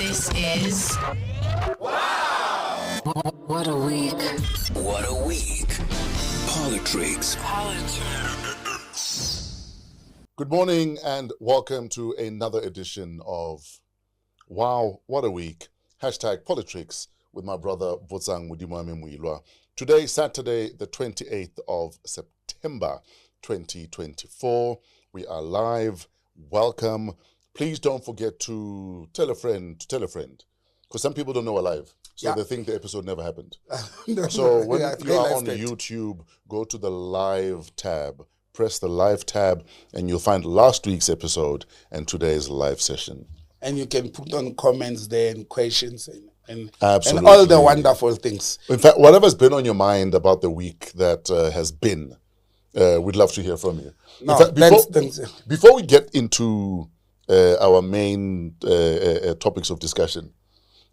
This is WAW. What a week. What a week. PoliTricks. Good morning and welcome to another edition of Wow, What a Week. Hashtag PoliTricks with my brother Botsang Modimowame Moiloa. Today, Saturday, the 28th of September 2024. We are live. Welcome. Please don't forget to tell a friend to tell a friend. Because some people don't know we're live. So they think the episode never happened. So when you are on YouTube, go to the live tab. Press the live tab and you'll find last week's episode and today's live session. And you can put on comments there and questions and Absolutely. all the wonderful things. In fact, whatever's been on your mind about the week that has been, we'd love to hear from you. No, in fact, before we get into our main topics of discussion,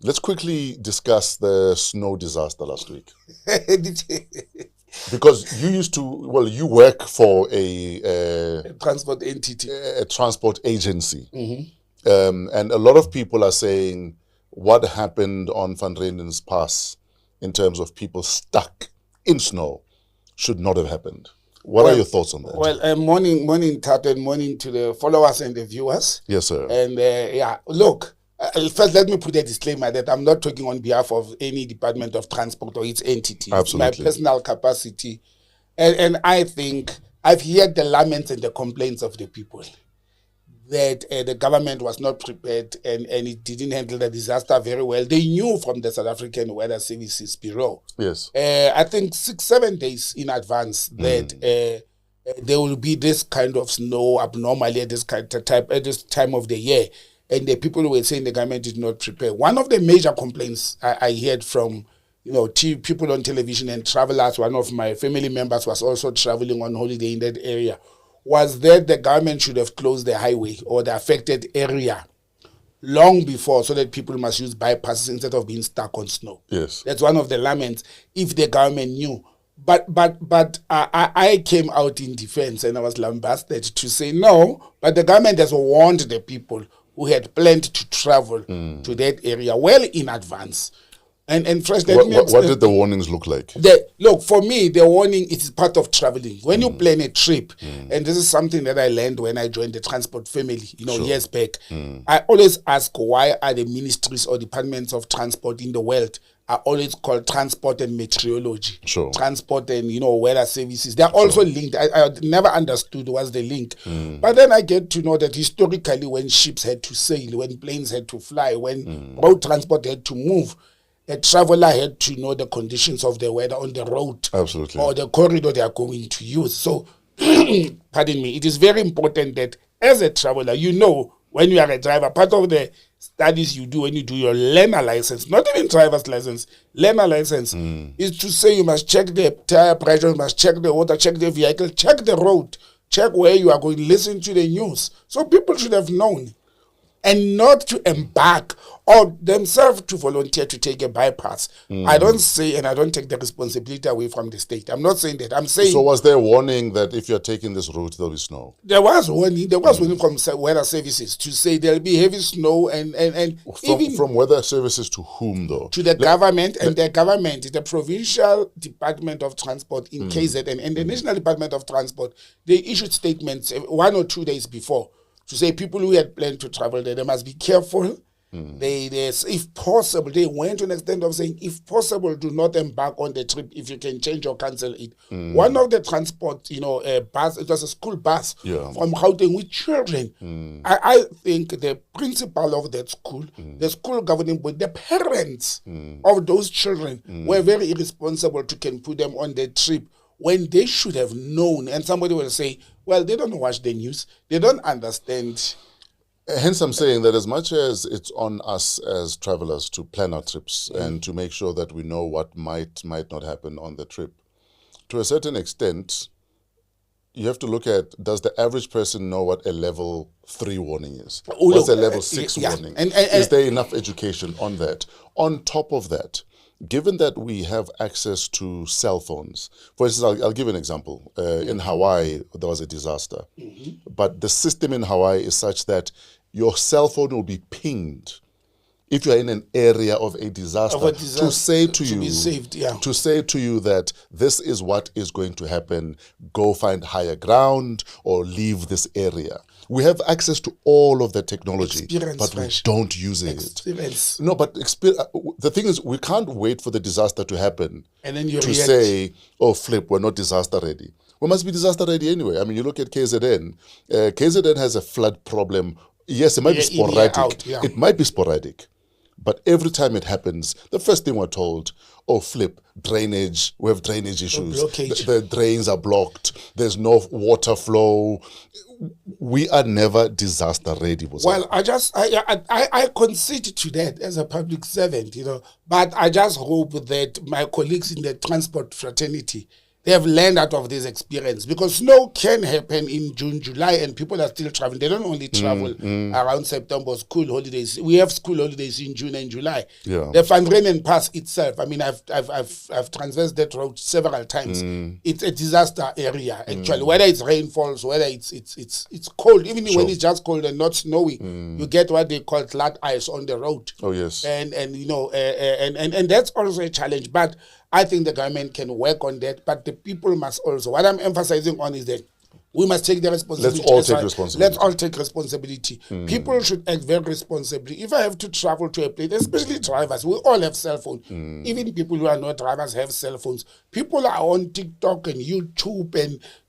let's quickly discuss the snow disaster last week. Because you work for a transport entity, a transport agency. Mm-hmm. And a lot of people are saying what happened on Van Rynen's Pass in terms of people stuck in snow should not have happened. What are your thoughts on that? Well, morning, Tato, and morning to the followers and the viewers. Yes, sir. And look, first let me put a disclaimer that I'm not talking on behalf of any Department of Transport or its entity. Absolutely. It's my personal capacity. And I think I've heard the laments and the complaints of the people that the government was not prepared and it didn't handle the disaster very well. They knew from the South African Weather Services Bureau. Yes. I think 6-7 days in advance that there will be this kind of snow abnormally at this time of the year. And the people were saying the government did not prepare. One of the major complaints I heard from people on television and travelers, one of my family members was also traveling on holiday in that area, was that the government should have closed the highway or the affected area long before so that people must use bypasses instead of being stuck on snow. Yes. That's one of the laments if the government knew. But I came out in defense and I was lambasted to say no, but the government has warned the people who had planned to travel to that area well in advance. And Fresh, what did the warnings look like? Look, for me, the warning is part of traveling. When you plan a trip, and this is something that I learned when I joined the transport family, years back, I always ask why are the ministries or departments of transport in the world are always called transport and meteorology. Sure. Transport and, weather services. They're also linked. I never understood what's the link. But then I get to know that historically when ships had to sail, when planes had to fly, when road transport had to move, a traveler had to know the conditions of the weather on the road. Absolutely. Or the corridor they are going to use. So, pardon me, it is very important that as a traveler, when you are a driver, part of the studies you do when you do your learner license, not even driver's license, learner license, is to say you must check the tire pressure, you must check the water, check the vehicle, check the road, check where you are going, listen to the news. So people should have known. And not to embark or themselves to volunteer to take a bypass. I don't say, and I don't take the responsibility away from the state. I'm not saying that. I'm saying... So was there a warning that if you're taking this route, there'll be snow? There was warning. There was warning from weather services to say there'll be heavy snow and from weather services to whom, though? To the government, and the government, the Provincial Department of Transport in KZN and the National Department of Transport, they issued statements 1 or 2 days before to say people who had planned to travel there, they must be careful. They, if possible, they went to an extent of saying, if possible, do not embark on the trip if you can change or cancel it. One of the transport, bus, it was a school bus from Gauteng with children. I think the principal of that school, the school governing board, the parents of those children were very irresponsible to can put them on the trip when they should have known. And somebody will say, well, they don't watch the news. They don't understand. Hence, I'm saying that as much as it's on us as travelers to plan our trips and to make sure that we know what might not happen on the trip, to a certain extent, you have to look at, does the average person know what a level 3 warning is? What's a level 6 warning? Is there enough education on that? On top of that, given that we have access to cell phones, for instance, I'll give an example. In Hawaii, there was a disaster. But the system in Hawaii is such that your cell phone will be pinged if you are in an area of a disaster, to say to you, be saved, to say to you that this is what is going to happen, go find higher ground or leave this area. We have access to all of the technology, but we don't use it. No, but the thing is, we can't wait for the disaster to happen and then you to say, oh, flip, we're not disaster ready. We must be disaster ready anyway. I mean, you look at KZN. KZN has a flood problem. Yes, it might be sporadic. It might be sporadic. But every time it happens, the first thing we're told, oh, flip, drainage, we have drainage issues. The drains are blocked. There's no water flow. We are never disaster ready. Well, I concede to that as a public servant, but I just hope that my colleagues in the transport fraternity, they have learned out of this experience, because snow can happen in June, July, and people are still traveling. They don't only travel around September, school holidays. We have school holidays in June and July. Yeah. The Van Reenen Pass itself, I mean, I've traversed that road several times. It's a disaster area, actually. Whether it's rainfalls, whether it's cold, even when it's just cold and not snowy, you get what they call flat ice on the road. Oh yes. And that's also a challenge. But I think the government can work on that, but the people must also. What I'm emphasizing on is that we must take the responsibility. Let's all take responsibility. People should act very responsibly. If I have to travel to a place, especially drivers, we all have cell phones. Even people who are not drivers have cell phones. People are on TikTok and YouTube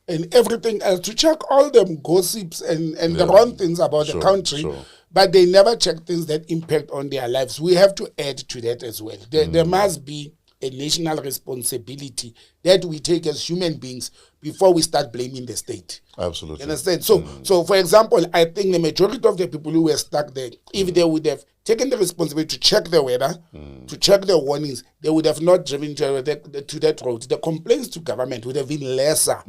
and everything else to check all them gossips and the wrong things about the country. But they never check things that impact on their lives. We have to add to that as well. There must be a national responsibility that we take as human beings before we start blaming the state. Absolutely. You understand? So for example, I think the majority of the people who were stuck there, if they would have taken the responsibility to check the weather, to check the warnings, they would have not driven to that road. The complaints to government would have been lesser.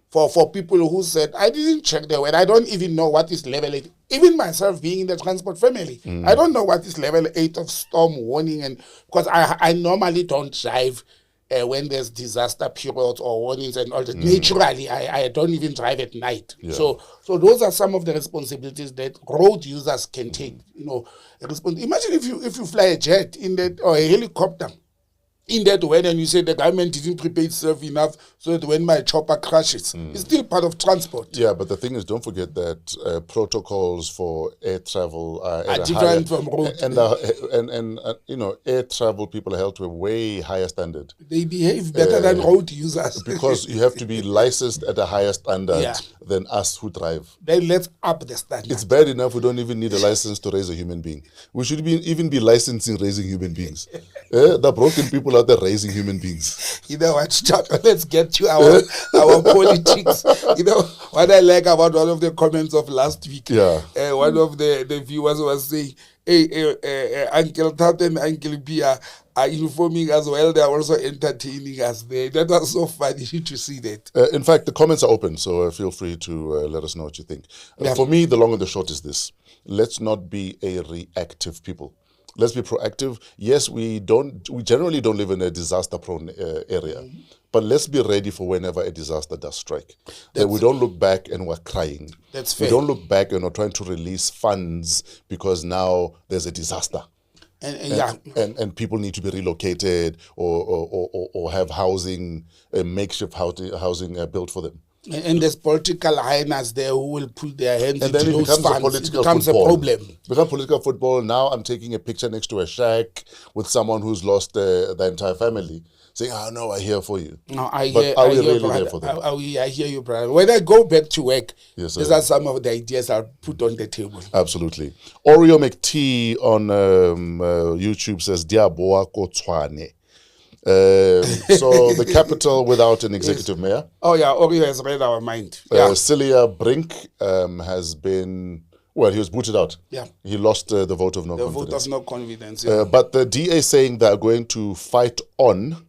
For people who said, I didn't check the weather, I don't even know what is level 8. Even myself being in the transport family, I don't know what is level 8 of storm warning, and because I normally don't drive when there's disaster periods or warnings and all that. Naturally, I don't even drive at night. So those are some of the responsibilities that road users can take. Imagine if you fly a jet in that, or a helicopter in that weather, and you say the government didn't prepare itself enough so that when my chopper crashes, it's still part of transport. Yeah, but the thing is, don't forget that protocols for air travel are different from road. And air travel people are held to a way higher standard. They behave better than road users. Because you have to be licensed at a higher standard than us who drive. Then let's up the standard. It's bad enough we don't even need a license to raise a human being. We should even be licensing raising human beings. The broken people out there raising human beings. You know what, let's get to our politics. What I like about one of the comments of last week. One of the viewers was saying, hey, Uncle Tat and Uncle Pia are informing us while they are also entertaining us there. That was so funny to see that. In fact, the comments are open, so feel free to let us know what you think. For me, the long and the short is this. Let's not be a reactive people. Let's be proactive. Yes, we generally don't live in a disaster-prone area, but let's be ready for whenever a disaster does strike. That we don't look back and we're crying. That's fair. We don't look back and we're trying to release funds because now there's a disaster. And people need to be relocated or have housing, makeshift housing built for them. And there's political hyenas there who will put their hands and into then those funds. It becomes football. A problem. It becomes political football. Now I'm taking a picture next to a shack with someone who's lost the entire family, saying, "Oh no, I'm here for you." No, I but hear, are I we hear really brother. there for them? I hear you, brother. When I go back to work, these are some of the ideas I'll put on the table. Absolutely. Oreo McT on YouTube says, "Diaboa Kotwane." So the capital without an executive mayor. Oh yeah, Oreo has read our mind. Celia Brink has been, well, he was booted out. Yeah. He lost the vote of no confidence. The vote of no confidence, but the DA saying they're going to fight on.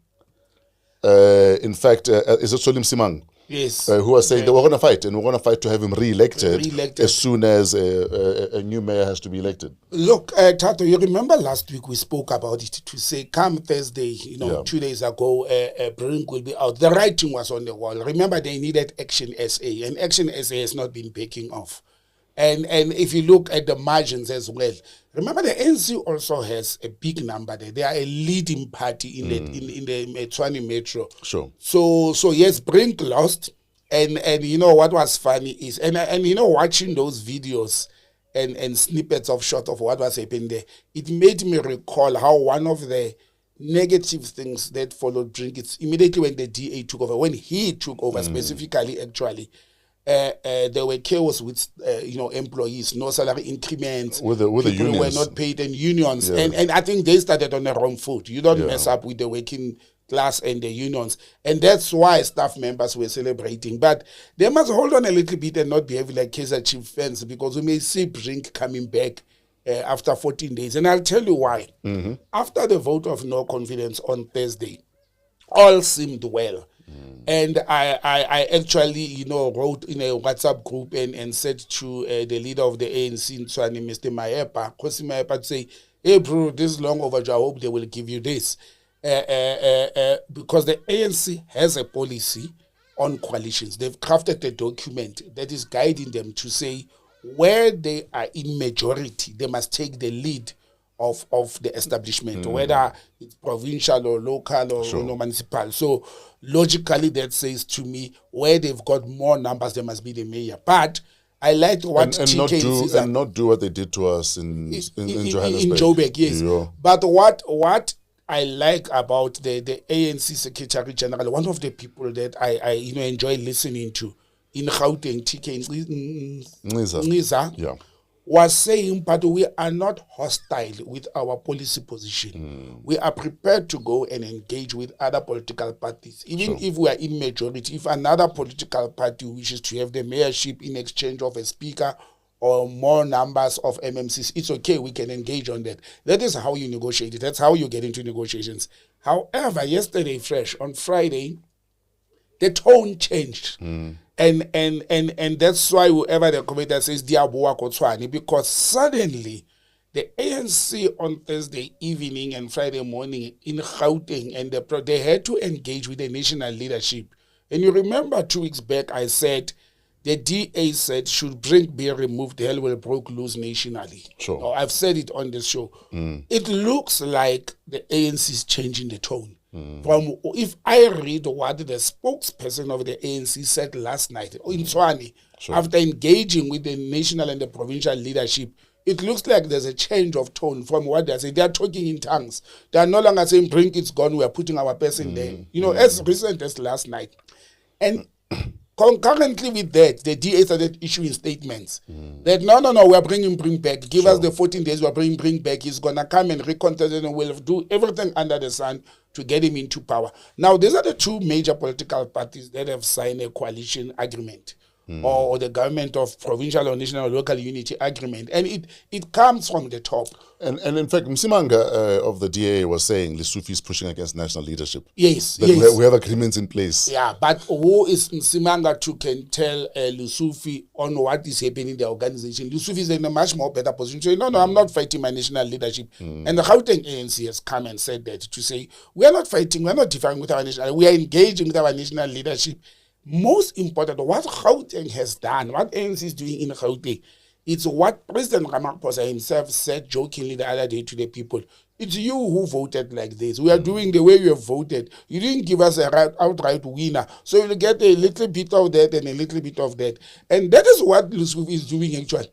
In fact, is it Solim Simang? Yes. Who are saying that we're going to fight, and we're going to fight to have him re-elected as soon as a new mayor has to be elected. Look, Tato, you remember last week we spoke about it to say come Thursday, 2 days ago, Brink will be out. The writing was on the wall. Remember, they needed Action SA, and Action SA has not been backing off. And if you look at the margins as well, remember the ANC also has a big number there. They are a leading party in the Tshwane Metro. Sure. So yes, Brink lost, and you know what was funny is and you know, watching those videos and snippets of shot of what was happening there, it made me recall how one of the negative things that followed Brink, it's immediately when the DA took over, when he took over specifically, actually. There were chaos with employees, no salary increments, with the people unions were not paid, and unions, Yeah. and I think they started on the wrong foot. You don't mess up with the working class and the unions, and that's why staff members were celebrating. But they must hold on a little bit and not behave like Kaizer Chiefs fans, because we may see Brink coming back after 14 days, and I'll tell you why. After the vote of no confidence on Thursday, all seemed well. And I actually, wrote in a WhatsApp group and said to the leader of the ANC in Tshwane, Mr. Mayepa, Khosi Mayepa, to say, hey bro, this is long overdue, I hope they will give you this. Because the ANC has a policy on coalitions. They've crafted a document that is guiding them to say where they are in majority, they must take the lead of the establishment, whether it's provincial or local or municipal. So logically, that says to me, where they've got more numbers, there must be the mayor. But I liked what and not do what they did to us in Johannesburg. In Joburg, yes. Yeah. But what I like about the ANC Secretary General, one of the people that I enjoy listening to in Gauteng, TK Ngiza, was saying, but we are not hostile with our policy position. We are prepared to go and engage with other political parties. Even if we are in majority, if another political party wishes to have the mayorship in exchange of a speaker or more numbers of MMCs, it's okay, we can engage on that. That is how you negotiate it. That's how you get into negotiations. However, yesterday, Fresh, on Friday, the tone changed. And that's why whoever the commentator says Diaboa Kotswani, because suddenly the ANC on Thursday evening and Friday morning in Gauteng and they had to engage with the national leadership. And you remember 2 weeks back I said the DA said should Brink be removed, hell will break loose nationally. Sure. I've said it on the show. It looks like the ANC is changing the tone. From if I read what the spokesperson of the ANC said last night in Tshwane, after engaging with the national and the provincial leadership, it looks like there's a change of tone from what they're saying. They're talking in tongues. They are no longer saying Brink is gone, we are putting our person there. As recent as last night. And concurrently with that, the DA started issuing statements that no, we are bringing Brink back. Give us the 14 days, we are bringing Brink back. He's going to come and recontest and we'll do everything under the sun to get him into power. Now, these are the 2 major political parties that have signed a coalition agreement or the government of provincial or national or local unity agreement. And it comes from the top. And in fact, Msimanga of the DA was saying Lesotho is pushing against national leadership. Yes, that yes. We have agreements in place. Yeah, but who is Msimanga to can tell Lesotho on what is happening in the organization? Lesotho is in a much more better position. So, no, I'm not fighting my national leadership. And the Gauteng ANC has come and said that to say, we are not fighting, we are not differing with our national, we are engaging with our national leadership. Most important, what Gauteng has done, what ANC is doing in Gauteng, it's what President Ramaphosa himself said jokingly the other day to the people. It's you who voted like this. We are doing the way you have voted. You didn't give us a outright winner. So you'll get a little bit of that and a little bit of that. And that is what Lesotho is doing actually.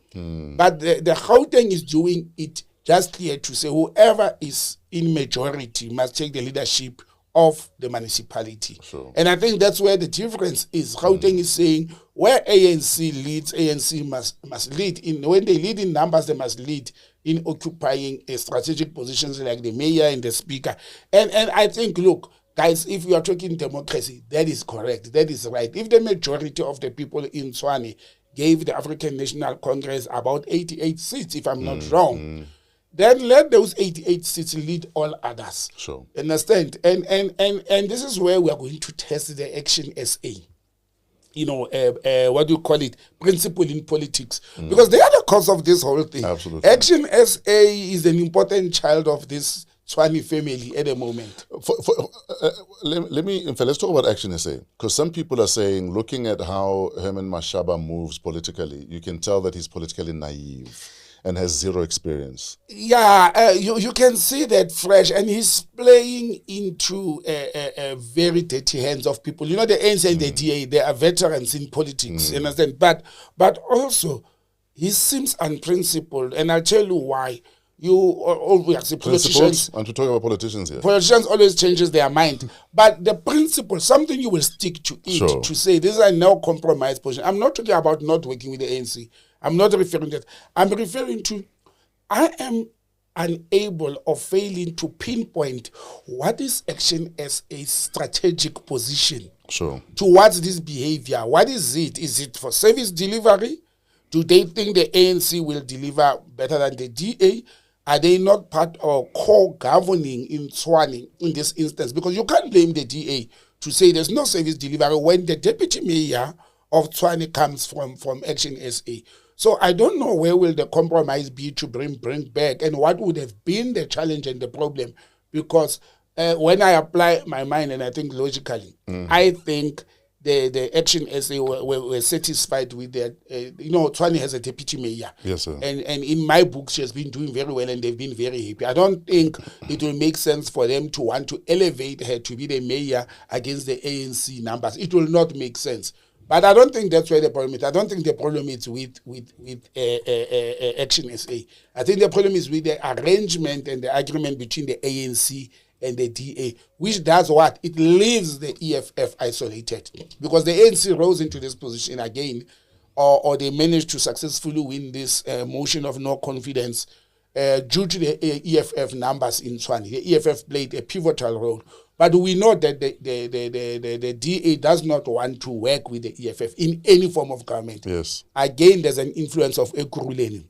But the Gauteng is doing it just here to say whoever is in majority must take the leadership of the municipality. And I think that's where the difference is. Gauteng is saying where ANC leads, ANC must lead. When they lead in numbers, they must lead in occupying strategic positions like the mayor and the speaker. And I think, look, guys, if we are talking democracy, that is correct. That is right. If the majority of the people in Tshwane gave the African National Congress about 88 seats, if I'm not wrong, then let those 88 seats lead all others. Understand? And this is where we are going to test the Action SA. What do you call it? Principle in politics. Because they are the cause of this whole thing. Absolutely. Action SA is an important child of this Tshwane family at the moment. Let's talk about Action SA, because some people are saying, looking at how Herman Mashaba moves politically, you can tell that he's politically naive and has zero experience. Yeah, you can see that Fresh, and he's playing into very dirty hands of people. You know, the ANC and the DA, they are veterans in politics, you understand? But also, he seems unprincipled, and I'll tell you why. Politicians, Aren't we talking about politicians here? Politicians always changes their mind. But the principle, something you will stick to it, Sure. to say this is a no compromise position. I'm not talking about not working with the ANC. I'm not referring to that. I'm referring to, I am unable or failing to pinpoint what is Action as a strategic position Sure. towards this behavior. What is it? Is it for service delivery? Do they think the ANC will deliver better than the DA? Are they not part of core governing in Tshwane in this instance? Because you can't blame the DA to say there's no service delivery when the deputy mayor of Tshwane comes from Action SA. So I don't know where will the compromise be to bring back, and what would have been the challenge and the problem. Because when I apply my mind and I think logically, I think the Action SA were satisfied with that. Tshwane has a deputy mayor. Yes, sir. And in my book, she has been doing very well and they've been very happy. I don't think it will make sense for them to want to elevate her to be the mayor against the ANC numbers. It will not make sense. But I don't think that's where the problem is. I don't think the problem is with Action SA. I think the problem is with the arrangement and the agreement between the ANC and the DA, which does what? It leaves the EFF isolated. Because the ANC rose into this position again, or they managed to successfully win this motion of no confidence due to the EFF numbers in Tshwane. The EFF played a pivotal role. But we know that the DA does not want to work with the EFF in any form of government. Yes. Again, there's an influence of Ekurhuleni.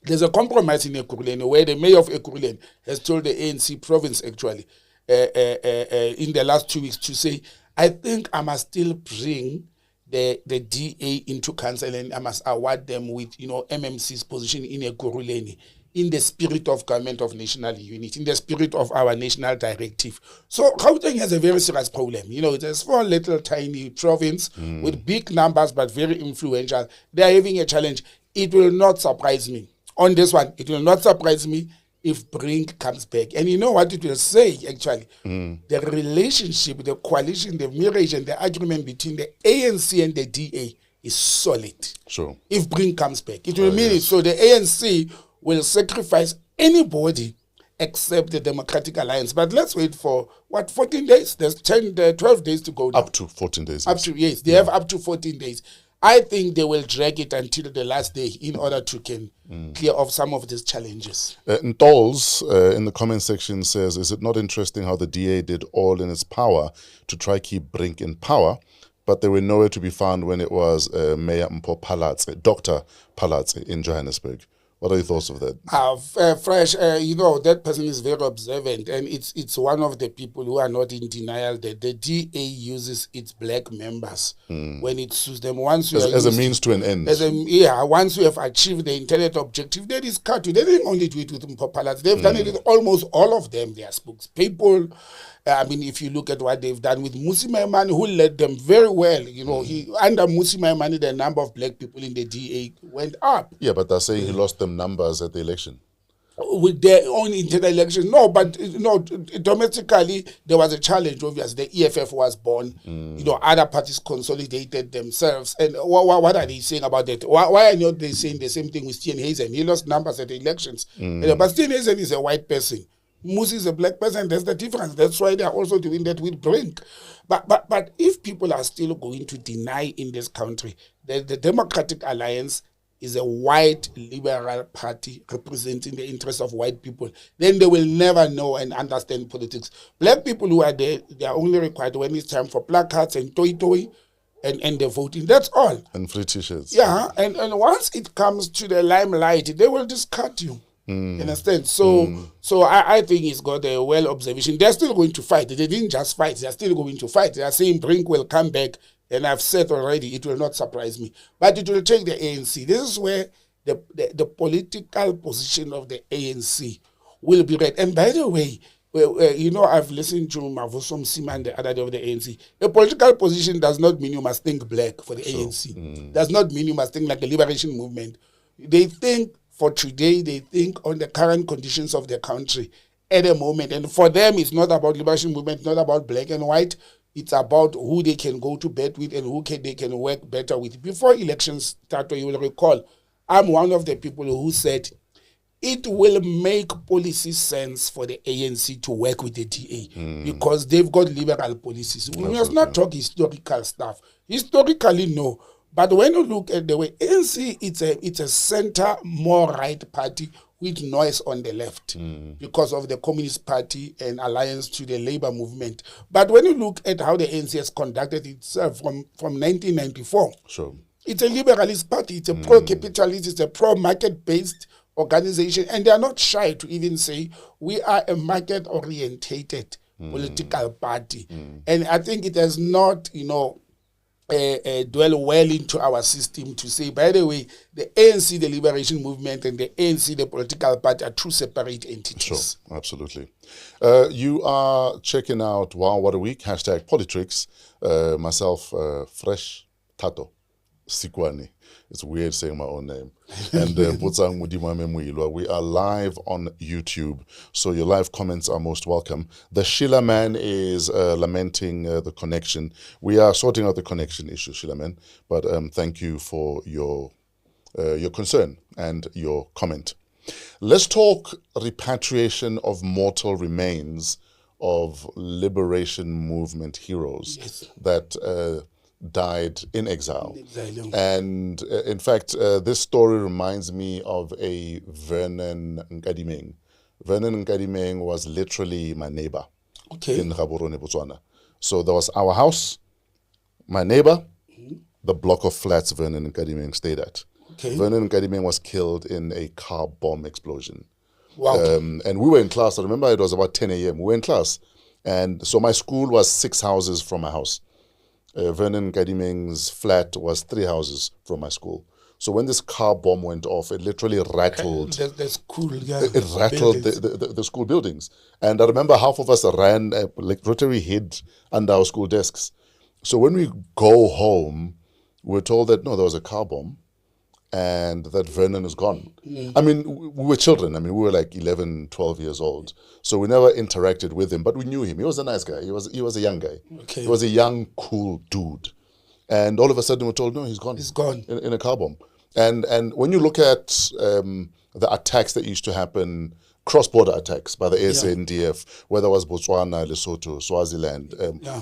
There's a compromise in Ekurhuleni where the mayor of Ekurhuleni has told the ANC province actually in the last 2 weeks to say, I think I must still bring the DA into council and I must award them with MMC's position in Ekurhuleni in the spirit of government of national unity, in the spirit of our national directive. So Gauteng has a very serious problem. It's a small little tiny province with big numbers but very influential. They are having a challenge. It will not surprise me. On this one, it will not surprise me if Brink comes back. And you know what it will say, actually? The relationship, the coalition, the marriage, and the agreement between the ANC and the DA is solid. Sure. If Brink comes back. It will mean it. So the ANC will sacrifice anybody except the Democratic Alliance. But let's wait for, 14 days? There's 12 days to go now. Up to 14 days. They have up to 14 days. I think they will drag it until the last day in order to clear off some of these challenges. Ntols in the comment section says, is it not interesting how the DA did all in its power to try keep Brink in power, but they were nowhere to be found when it was Mayor Mpho Phalatse, Dr. Phalatse in Johannesburg? What are your thoughts of that? Fresh, that person is very observant, and it's one of the people who are not in denial that the DA uses its black members when it suits them. Once you as a means to an end. Once you have achieved the intended objective, they discard you. They didn't only do it with Mpho Phalatse. They've done it with almost all of them, their spokespeople. If you look at what they've done with Mmusi Maimane, who led them very well, under Mmusi Maimane, the number of black people in the DA went up. Yeah, but they're saying he lost them numbers at the election. With their own internal election. No, but domestically, there was a challenge, obviously. The EFF was born. Other parties consolidated themselves. And what are they saying about that? Why are not they saying the same thing with Steenhuisen? He lost numbers at the elections. But Steenhuisen is a white person. Mmusi is a black person. That's the difference. That's why they are also doing that with Brink. But if people are still going to deny in this country that the Democratic Alliance is a white liberal party representing the interests of white people, then they will never know and understand politics. Black people who are there, they are only required when it's time for placards and toy and the voting. That's all. And free t-shirts. Yeah, and once it comes to the limelight, they will discard you. You understand? So I think it's got a well observation. They're still going to fight. They didn't just fight. They're still going to fight. They are saying Brink will come back. And I've said already, it will not surprise me. But it will take the ANC. This is where the political position of the ANC will be read. And by the way, I've listened to Mavuso Msiman the other day of the ANC. A political position does not mean you must think black for the ANC. Does not mean you must think like a liberation movement. They think for today, they think on the current conditions of the country at the moment. And for them, it's not about liberation movement, not about black and white. It's about who they can go to bed with and they can work better with. Before elections start, you will recall, I'm one of the people who said it will make policy sense for the ANC to work with the DA because they've got liberal policies. We must not talk historical stuff. Historically, no. But when you look at the way ANC, it's a center, more right party with noise on the left because of the Communist Party and alliance to the labor movement. But when you look at how the ANC has conducted itself from 1994, it's a liberalist party, it's a pro-capitalist, it's a pro-market-based organization, and they are not shy to even say we are a market-orientated political party. And I think it has not, dwell well into our system to say, by the way, the ANC, the liberation movement, and the ANC, the political party, are two separate entities. Sure, absolutely. You are checking out Wow What a Week, hashtag PoliTricks. Myself, Fresh Tato Sikwane. It's weird saying my own name. And Botsang Modimowame Moiloa. We are live on YouTube, so your live comments are most welcome. The Sheila Man is lamenting the connection. We are sorting out the connection issue, Sheila Man, but thank you for your concern and your comment. Let's talk repatriation of mortal remains of liberation movement heroes that died in exile. And in fact, this story reminds me of a Vernon Nkadimeng. Vernon Nkadimeng was literally my neighbor in Gaborone, Botswana. So there was our house, my neighbor, the block of flats Vernon Nkadimeng stayed at. Vernon Nkadimeng was killed in a car bomb explosion. Wow. And we were in class. I remember it was about 10 a.m. We were in class. And so my school was 6 houses from my house. Vernon Nkadimeng's flat was 3 houses from my school. So when this car bomb went off, it literally rattled the school. Yeah, it rattled the school buildings. And I remember half of us ran, literally hid under our school desks. So when we go home, we're told that, no, there was a car bomb and that Vernon is gone. I mean, we were children. I mean, we were like 11, 12 years old. So we never interacted with him, but we knew him. He was a nice guy. He was a young guy. He was a young, cool dude. And all of a sudden we're told, no, he's gone. He's gone. In a car bomb. And when you look at the attacks that used to happen, cross-border attacks by the ASNDF, whether it was Botswana, Lesotho, Swaziland,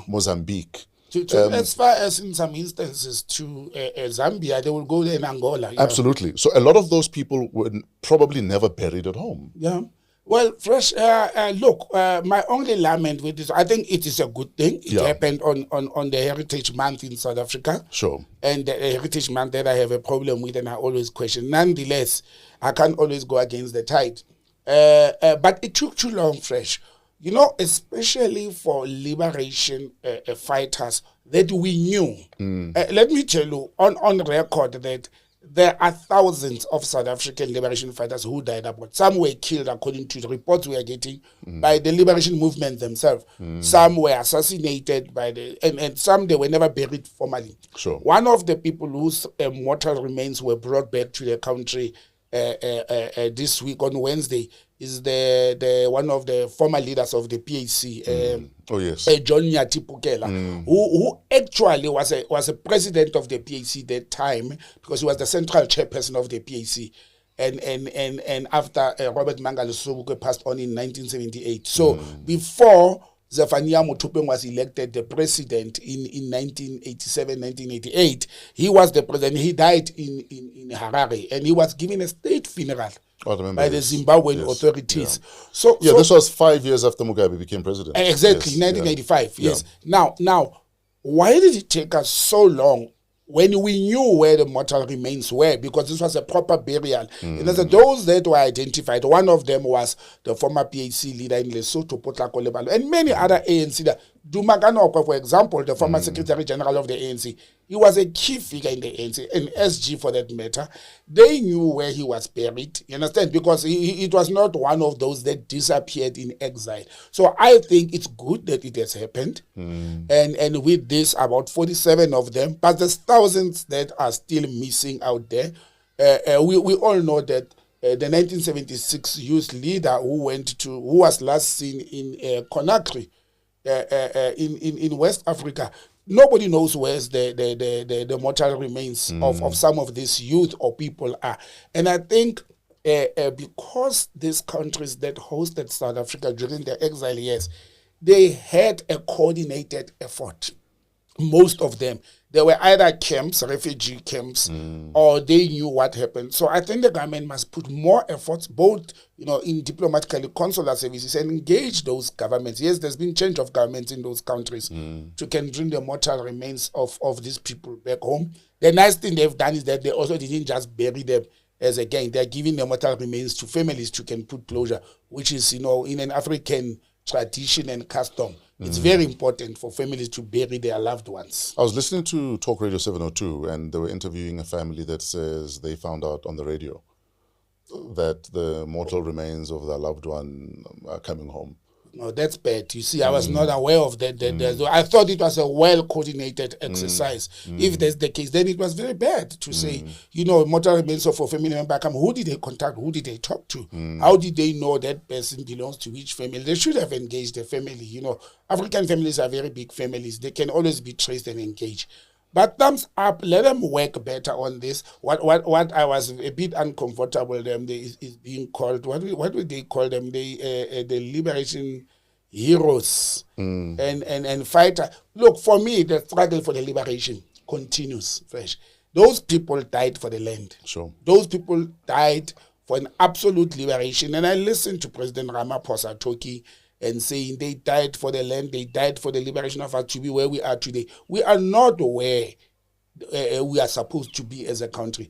Mozambique, as far as in some instances to Zambia, they will go there in Angola. Absolutely. So a lot of those people were probably never buried at home. Yeah. Well, Fresh, look, my only lament with this, I think it is a good thing. It happened on the Heritage Month in South Africa. Sure. And the Heritage Month that I have a problem with and I always question. Nonetheless, I can't always go against the tide. But it took too long, Fresh. Especially for liberation fighters that we knew. Let me tell you on record that there are thousands of South African liberation fighters who died abroad. Some were killed, according to the reports we are getting, by the liberation movement themselves. Some were assassinated by and some they were never buried formally. Sure. One of the people whose mortal remains were brought back to the country this week on Wednesday is the one of the former leaders of the PAC, John Nyati-Pukela, who actually was a president of the PAC that time because he was the central chairperson of the PAC, and after Robert Mangala Sobukwe passed on in 1978. So before Zephaniah Mutupeng was elected the president in 1987, 1988. He was the president. He died in Harare, and he was given a state funeral by the Zimbabwean authorities. Yeah. So this was 5 years after Mugabe became president. Exactly, 1985. Yes. Now, why did it take us so long when we knew where the mortal remains were? Because this was a proper burial. And those that were identified, one of them was the former PAC leader in Lesotho, Politico, and many other ANC. Duma Kanokwe, for example, the former Secretary General of the ANC, he was a key figure in the ANC, and SG for that matter. They knew where he was buried, you understand? Because it was not one of those that disappeared in exile. So I think it's good that it has happened. And with this, about 47 of them, but there's thousands that are still missing out there. We all know that the 1976 youth leader who was last seen in Conakry, in West Africa. Nobody knows where's the mortal remains of some of these youth or people are. And I think because these countries that hosted South Africa during the exile years, they had a coordinated effort. Most of them. There were either camps, refugee camps, or they knew what happened. So I think the government must put more efforts, both in diplomatically consular services, and engage those governments. Yes, there's been change of governments in those countries to can bring the mortal remains of these people back home. The nice thing they've done is that they also didn't just bury them as a gang. They're giving the mortal remains to families to can put closure, which is, in an African tradition and custom. It's very important for families to bury their loved ones. I was listening to Talk Radio 702, and they were interviewing a family that says they found out on the radio that the mortal remains of their loved one are coming home. No, that's bad. You see, I was not aware of that. I thought it was a well-coordinated exercise. If that's the case, then it was very bad to say, mortal remains of a family member come. Who did they contact? Who did they talk to? How did they know that person belongs to which family? They should have engaged the family. African families are very big families. They can always be traced and engaged. But thumbs up, let them work better on this. What I was a bit uncomfortable them is being called, what would they call them? The liberation heroes and fighter. Look, for me, the struggle for the liberation continues, Fresh. Those people died for the land. Sure. Those people died for an absolute liberation. And I listened to President Ramaphosa talking and saying they died for the land, they died for the liberation of us to be where we are today. We are not where we are supposed to be as a country.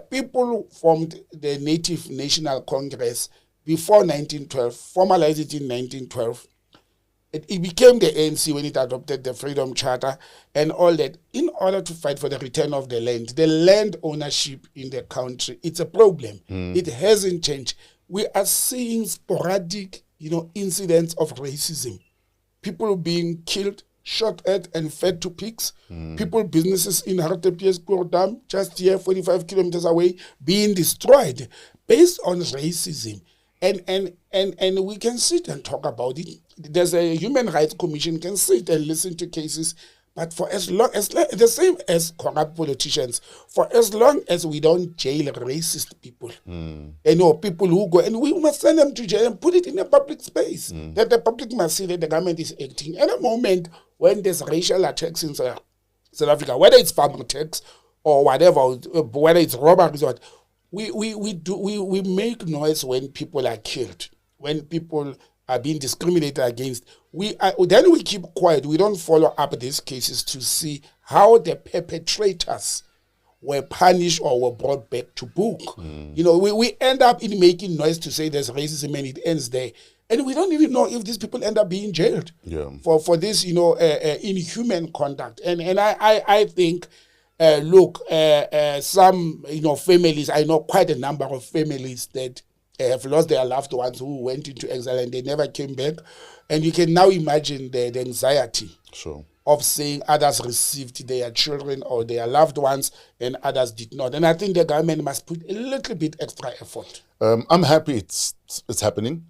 People formed the Native National Congress before 1912, formalized it in 1912. It became the ANC when it adopted the Freedom Charter and all that in order to fight for the return of the land ownership in the country. It's a problem. It hasn't changed. We are seeing sporadic incidents of racism. People being killed, shot at and fed to pigs. People, businesses in Hartepies Dam, just here 45 kilometers away, being destroyed based on racism. And we can sit and talk about it. There's a Human Rights Commission, can sit and listen to cases. But for as long as, the same as corrupt politicians, for as long as we don't jail racist people, people who go, and we must send them to jail and put it in a public space, that the public must see that the government is acting. At a moment when there's racial attacks in South Africa, whether it's farm attacks or whatever, whether it's robberies or what, we make noise when people are killed, when people are being discriminated against. Then we keep quiet. We don't follow up these cases to see how the perpetrators were punished or were brought back to book. We end up in making noise to say there's racism and it ends there. And we don't even know if these people end up being jailed for this, inhuman conduct. And I think, some, families, I know quite a number of families that have lost their loved ones who went into exile and they never came back. And you can now imagine the anxiety of saying others received their children or their loved ones and others did not. And I think the government must put a little bit extra effort. I'm happy it's happening.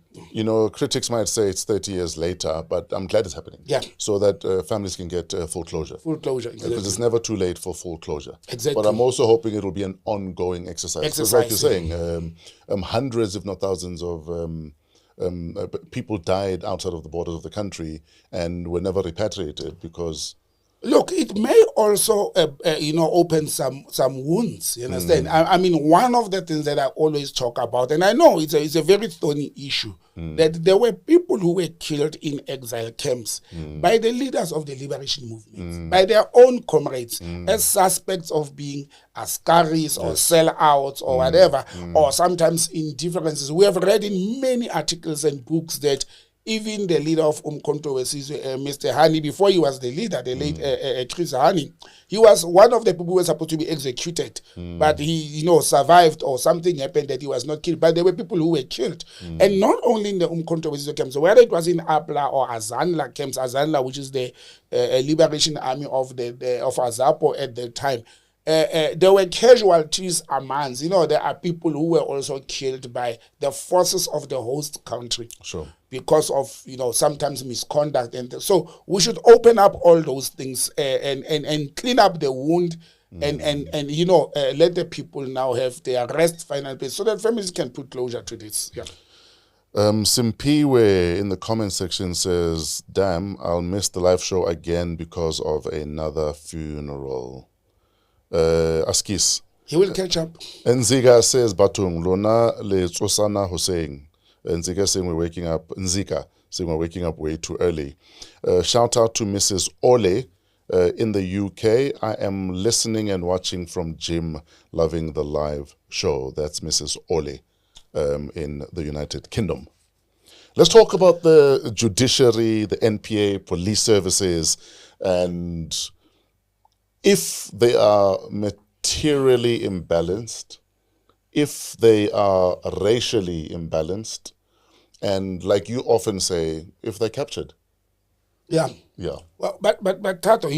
Critics might say it's 30 years later, but I'm glad it's happening. Yeah. So that families can get full closure. Full closure, exactly. Because it's never too late for full closure. Exactly. But I'm also hoping it will be an ongoing exercise. Because like you're saying, hundreds, if not thousands of people died outside of the borders of the country and were never repatriated because... Look, it may also, open some wounds, you understand? I mean, one of the things that I always talk about, and I know it's a very thorny issue, that there were people who were killed in exile camps by the leaders of the liberation movements, by their own comrades, as suspects of being askaris or sellouts or whatever, or sometimes indifferences. We have read in many articles and books that even the leader of Umkhonto weSizwe, Mr. Hani, before he was the leader, the late Chris Hani, he was one of the people who were supposed to be executed, but he, survived, or something happened that he was not killed. But there were people who were killed, and not only in the Umkhonto weSizwe camps, whether it was in Apla or Azanla camps, Azanla, which is the liberation army of of Azapo at the time. There were casualties amongst, there are people who were also killed by the forces of the host country. Sure. Because of, sometimes misconduct. And so we should open up all those things and clean up the wound and let the people now have their rest final place so that families can put closure to this. Yeah. Simpiwe in the comment section says, damn, I'll miss the live show again because of another funeral. Askis. He will catch up. Nzika says, Batung, Lona le Tsosana Hussein. Nzika saying we're waking up. Nzika saying we're waking up way too early. Shout out to Mrs. Ole in the UK. I am listening and watching from gym, loving the live show. That's Mrs. Ole in the United Kingdom. Let's talk about the judiciary, the NPA, police services, and if they are materially imbalanced, if they are racially imbalanced, and like you often say, if they're captured. Yeah. Yeah. Well, but Tato,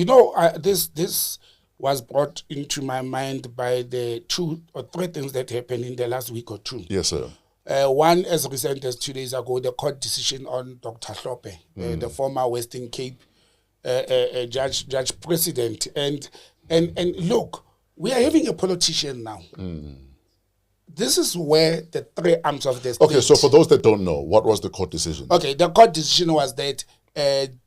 this was brought into my mind by the 2 or 3 things that happened in the last week or 2. Yes, sir. One as recent as 2 days ago, the court decision on Dr. Hlophe, the former Western Cape judge president, and look, we are having a politician now. This is where the 3 arms of the state. Okay, so for those that don't know, what was the court decision? Okay, the court decision was that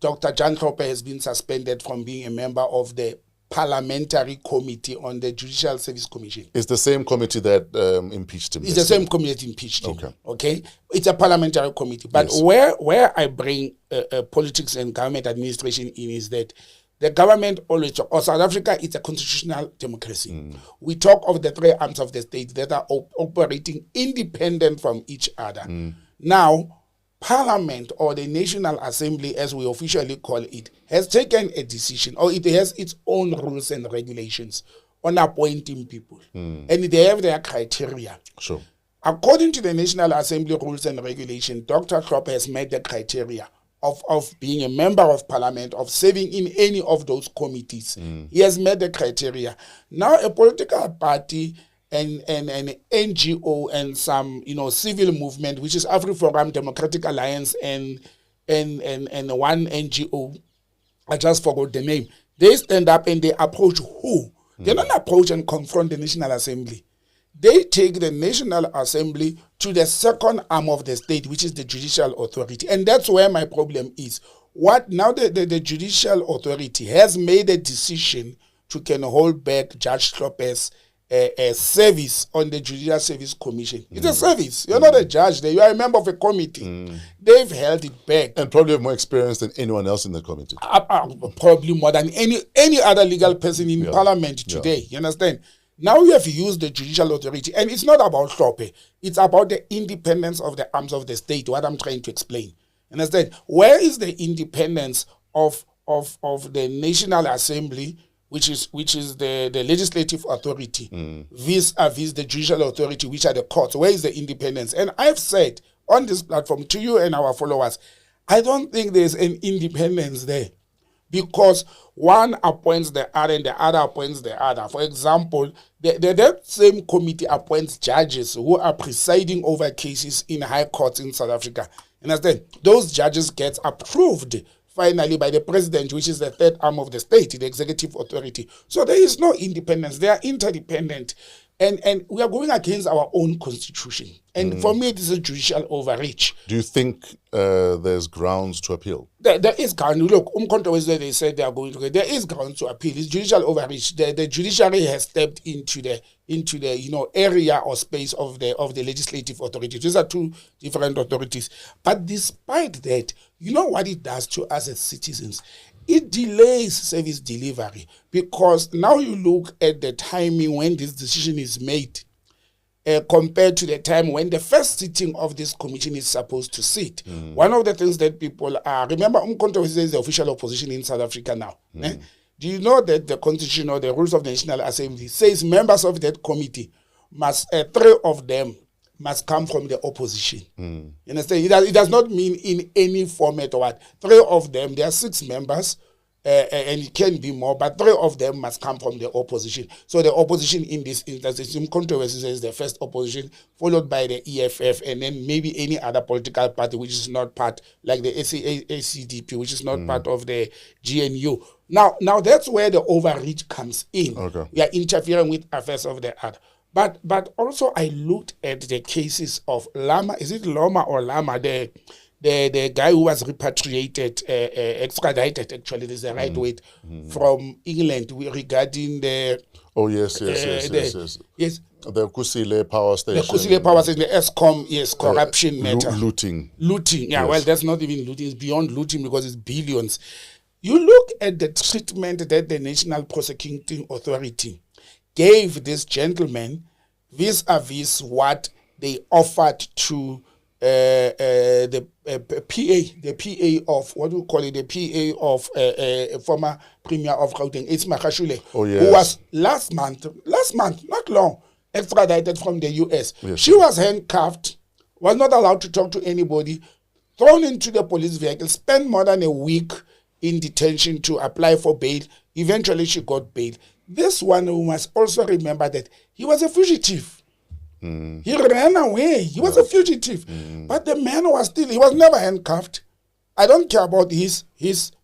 Dr. Jan Hlophe has been suspended from being a member of the Parliamentary Committee on the Judicial Service Commission. It's the same committee that impeached him. It's the same committee that impeached him. Okay. Okay, it's a parliamentary committee. But Yes. where I bring politics and government administration in is that the government always talk, or South Africa, it's a constitutional democracy. We talk of the 3 arms of the state that are operating independent from each other. Now, Parliament, or the National Assembly, as we officially call it, has taken a decision, or it has its own rules and regulations on appointing people. And they have their criteria. Sure. According to the National Assembly rules and regulations, Dr. Hlophe has met the criteria of being a member of Parliament, of serving in any of those committees. He has met the criteria. Now a political party and an NGO and some civil movement, which is AfriForum Democratic Alliance and one NGO, I just forgot the name. They stand up and they approach who? They don't approach and confront the National Assembly. They take the National Assembly to the second arm of the state, which is the judicial authority. And that's where my problem is. What now the judicial authority has made a decision to can hold back Judge Hlophe's service on the Judicial Service Commission. It's a service. You're not a judge there. You are a member of a committee. They've held it back. And probably have more experience than anyone else in the committee. Probably more than any other legal person in Parliament today. You understand? Now we have used the judicial authority, and it's not about Hlophe. It's about the independence of the arms of the state, what I'm trying to explain. Understand? Where is the independence of the National Assembly, which is the legislative authority, vis-a-vis the judicial authority, which are the courts? Where is the independence? And I've said on this platform to you and our followers, I don't think there's an independence there, because one appoints the other and the other appoints the other. For example, that same committee appoints judges who are presiding over cases in high courts in South Africa. Understand? Those judges get approved finally by the president, which is the 3rd arm of the state, the executive authority. So there is no independence. They are interdependent. And we are going against our own constitution. And for me, this is a judicial overreach. Do you think there's grounds to appeal? There is ground. Look, they said they are going to. There is grounds to appeal. It's judicial overreach. The judiciary has stepped into the area or space of the legislative authority. These are 2 different authorities. But despite that, you know what it does to us as citizens? It delays service delivery, because now you look at the timing when this decision is made. compared to the time when the first sitting of this commission is supposed to sit. One of the things that people are, remember, Umkhonto is the official opposition in South Africa now. Do you know that the constitution or the rules of the National Assembly says members of that committee must, 3 of them must come from the opposition. You understand? It does not mean in any format or what. 3 of them, there are 6 members, and it can be more, but 3 of them must come from the opposition. So the opposition in this instance, some controversy is the first opposition, followed by the EFF, and then maybe any other political party which is not part, like the ACDP, which is not part of the GNU. Now that's where the overreach comes in. Okay. We are interfering with affairs of the other. But also I looked at the cases of Lama. Is it Loma or Lama? The guy who was repatriated, extradited, actually, there's a right word, from England regarding the... Oh, yes. Yes. The Kusile power station. The Kusile power station, the ESCOM, yes, corruption matter. Looting. Looting, yeah, Yes. well, that's not even looting, it's beyond looting because it's billions. You look at the treatment that the National Prosecuting Authority gave this gentleman vis-a-vis what they offered to the PA of, what do you call it, the PA of former Premier of Gauteng, it's Makashule, who was last month, not long, extradited from the US. Yes. She was handcuffed, was not allowed to talk to anybody, thrown into the police vehicle, spent more than a week in detention to apply for bail. Eventually she got bail. This one, we must also remember that he was a fugitive. He ran away. He was a fugitive. But the man was still, he was never handcuffed. I don't care about his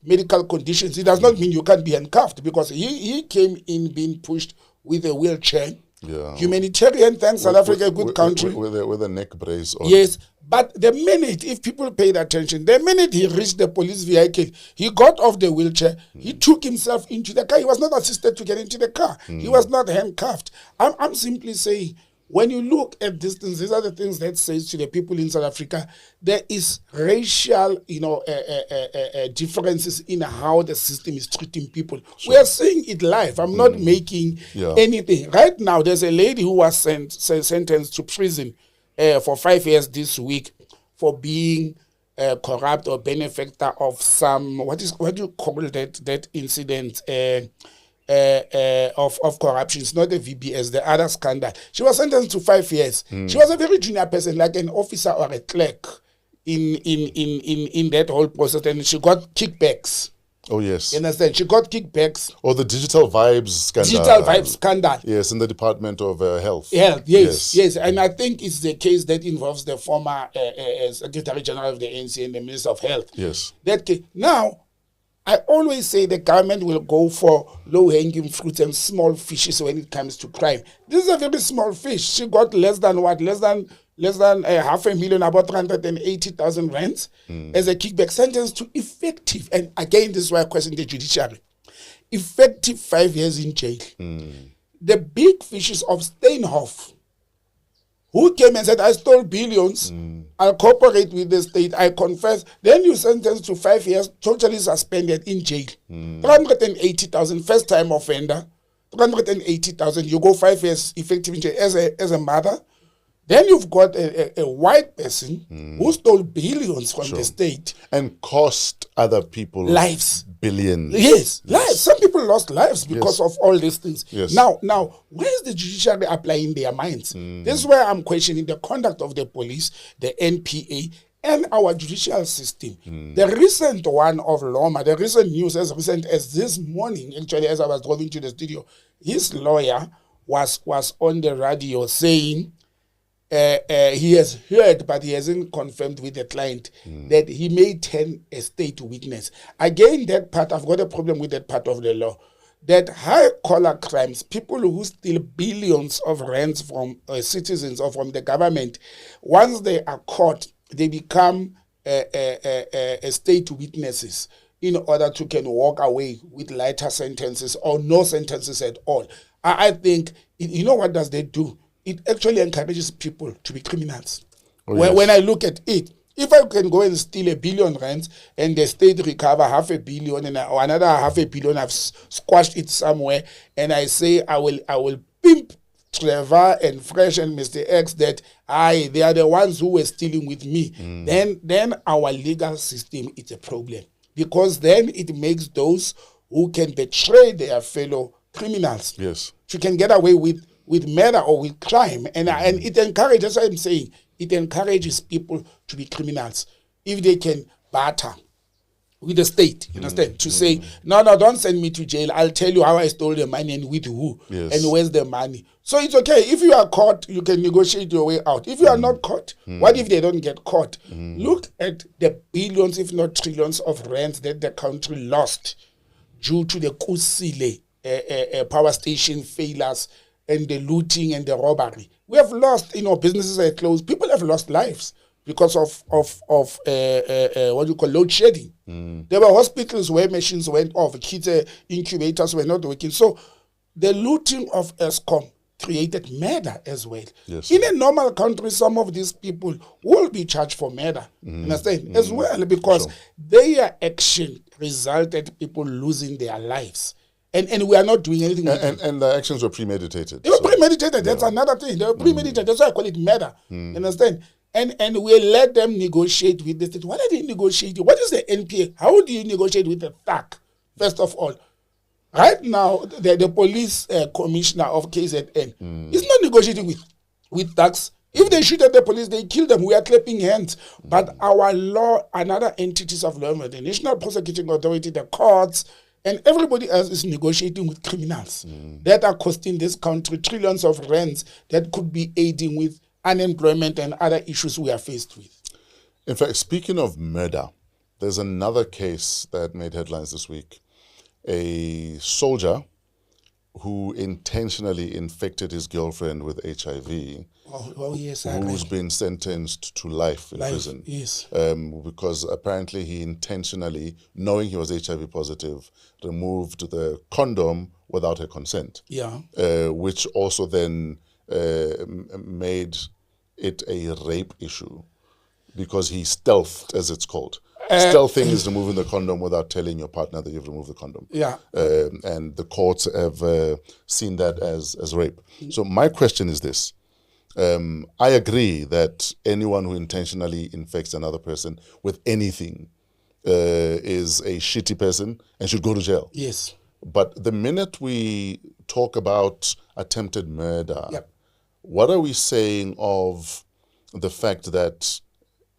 medical conditions. It does not mean you can't be handcuffed because he came in being pushed with a wheelchair. Yeah. Humanitarian, thanks, South Africa, a good country. With a neck brace on. Yes. But the minute, if people paid attention, the minute he reached the police vehicle, he got off the wheelchair, he took himself into the car. He was not assisted to get into the car. He was not handcuffed. I'm simply saying, when you look at these things, these are the things that says to the people in South Africa, there is racial, differences in how the system is treating people. Sure. We are seeing it live. I'm not making anything. Right now, there's a lady who was sentenced to prison for 5 years this week for being corrupt or benefactor of some, what do you call that incident of corruption? It's not the VBS, the other scandal. She was sentenced to 5 years. She was a very junior person, like an officer or a clerk in that whole process, and she got kickbacks. Oh, yes. You understand? She got kickbacks. Or the digital vibes scandal. Digital vibes scandal. Yes, in the Department of Health. Health, yes. And I think it's the case that involves the former Secretary General of the ANC and the Minister of Health. Yes. That case. Now, I always say the government will go for low-hanging fruits and small fishes when it comes to crime. This is a very small fish. She got less than 500,000, about 380,000 rands as a kickback, sentenced to effective. And again, this is why I question the judiciary. Effective 5 years in jail. The big fishes of Steinhoff, who came and said, I stole billions, I'll cooperate with the state, I confess. Then you sentenced to 5 years, totally suspended in jail. 380,000, first time offender, 380,000, you go 5 years effective in jail as a mother. Then you've got a white person who stole billions from the state. And cost other people lives. Billions. Yes, lives. Some people lost lives because of all these things. Yes. Now, where is the judiciary applying their minds? This is where I'm questioning the conduct of the police, the NPA, and our judicial system. The recent one of Loma, the recent news as recent as this morning, actually, as I was driving to the studio, his lawyer was on the radio saying he has heard, but he hasn't confirmed with the client that he may turn a state witness. Again, that part, I've got a problem with that part of the law. That high-collar crimes, people who steal billions of rands from citizens or from the government, once they are caught, they become state witnesses in order to can walk away with lighter sentences or no sentences at all. I think, you know what does they do? It actually encourages people to be criminals. When I look at it, if I can go and steal R1 billion and the state recover $500 million or another $500 million, I've squashed it somewhere, and I say I will pimp Trevor and Fresh and Mr. X that they are the ones who were stealing with me, then our legal system is a problem, because then it makes those who can betray their fellow criminals. Yes. You can get away with murder or with crime, and it encourages. That's what I'm saying. It encourages people to be criminals if they can barter with the state, you understand? To say, no, don't send me to jail. I'll tell you how I stole the money and with who and where's the money. So it's okay. If you are caught, you can negotiate your way out. If you are not caught, what if they don't get caught? Look at the billions, if not trillions of rands that the country lost due to the Kusile power station failures and the looting and the robbery. We have lost, businesses are closed. People have lost lives because of what you call load shedding. There were hospitals where machines went off, kids incubators were not working. So the looting of ESCOM created murder as well. Yes. In a normal country, some of these people will be charged for murder, understand, as well, because their action resulted people losing their lives. And we are not doing anything. And the actions were premeditated. They were premeditated. That's another thing. They were premeditated. That's why I call it murder. Understand? And we let them negotiate with the state. What are they negotiating? What is the NPA? How do you negotiate with the thug? First of all, right now, the police commissioner of KZN is not negotiating with thugs. If they shoot at the police, they kill them. We are clapping hands. But our law and other entities of law, the National Prosecuting Authority, the courts, and everybody else is negotiating with criminals that are costing this country trillions of rands that could be aiding with unemployment and other issues we are faced with. In fact, speaking of murder, there's another case that made headlines this week. A soldier who intentionally infected his girlfriend with HIV, Yes, who's been sentenced to life in prison. Yes. Because apparently he intentionally, knowing he was HIV positive, removed the condom without her consent. Yeah. Which also then made it a rape issue, because he stealthed, as it's called. Stealthing is removing the condom without telling your partner that you've removed the condom. Yeah. And the courts have seen that as rape. So my question is this. I agree that anyone who intentionally infects another person with anything is a shitty person and should go to jail. Yes. But the minute we talk about attempted murder, Yep. what are we saying of the fact that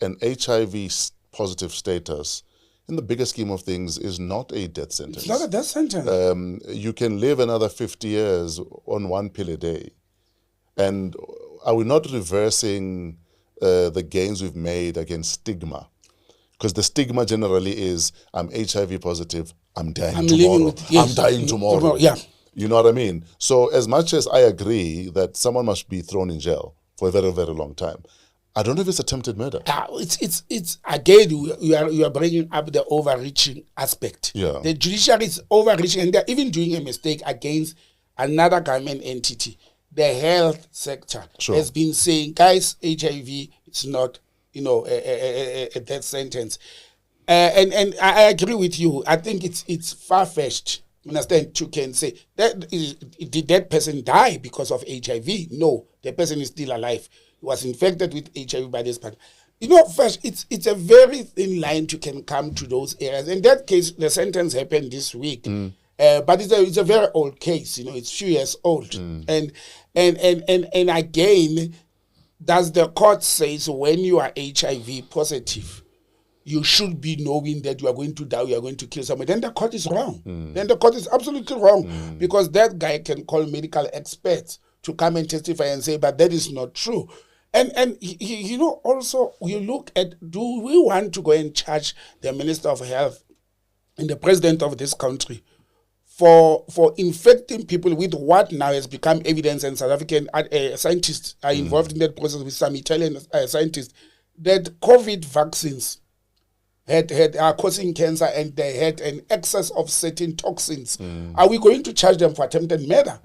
an HIV positive status, in the bigger scheme of things, is not a death sentence? It's not a death sentence. You can live another 50 years on one pill a day. And are we not reversing the gains we've made against stigma? Because the stigma generally is, I'm HIV positive, I'm dying tomorrow. I'm dying tomorrow. Yeah. You know what I mean? So as much as I agree that someone must be thrown in jail for a very, very long time, I don't know if it's attempted murder. It's again, you are bringing up the overreaching aspect. Yeah. The judiciary is overreaching, and they're even doing a mistake against another government entity. The health sector has been saying, guys, HIV, it's not, a death sentence. And I agree with you. I think it's far-fetched. Understand? You can say did that person die because of HIV? No, the person is still alive. He was infected with HIV by this person. First, it's a very thin line you can come to those areas. In that case, the sentence happened this week. But it's a very old case, it's few years old. And again, does the court say, so when you are HIV positive, you should be knowing that you are going to die, you are going to kill somebody? Then the court is wrong. Then the court is absolutely wrong, because that guy can call medical experts to come and testify and say, but that is not true. And also, you look at, do we want to go and charge the Minister of Health and the President of this country for infecting people with what now has become evidence, and South African scientists are involved in that process with some Italian scientists, that COVID vaccines are causing cancer, and they had an excess of certain toxins. Are we going to charge them for attempted murder?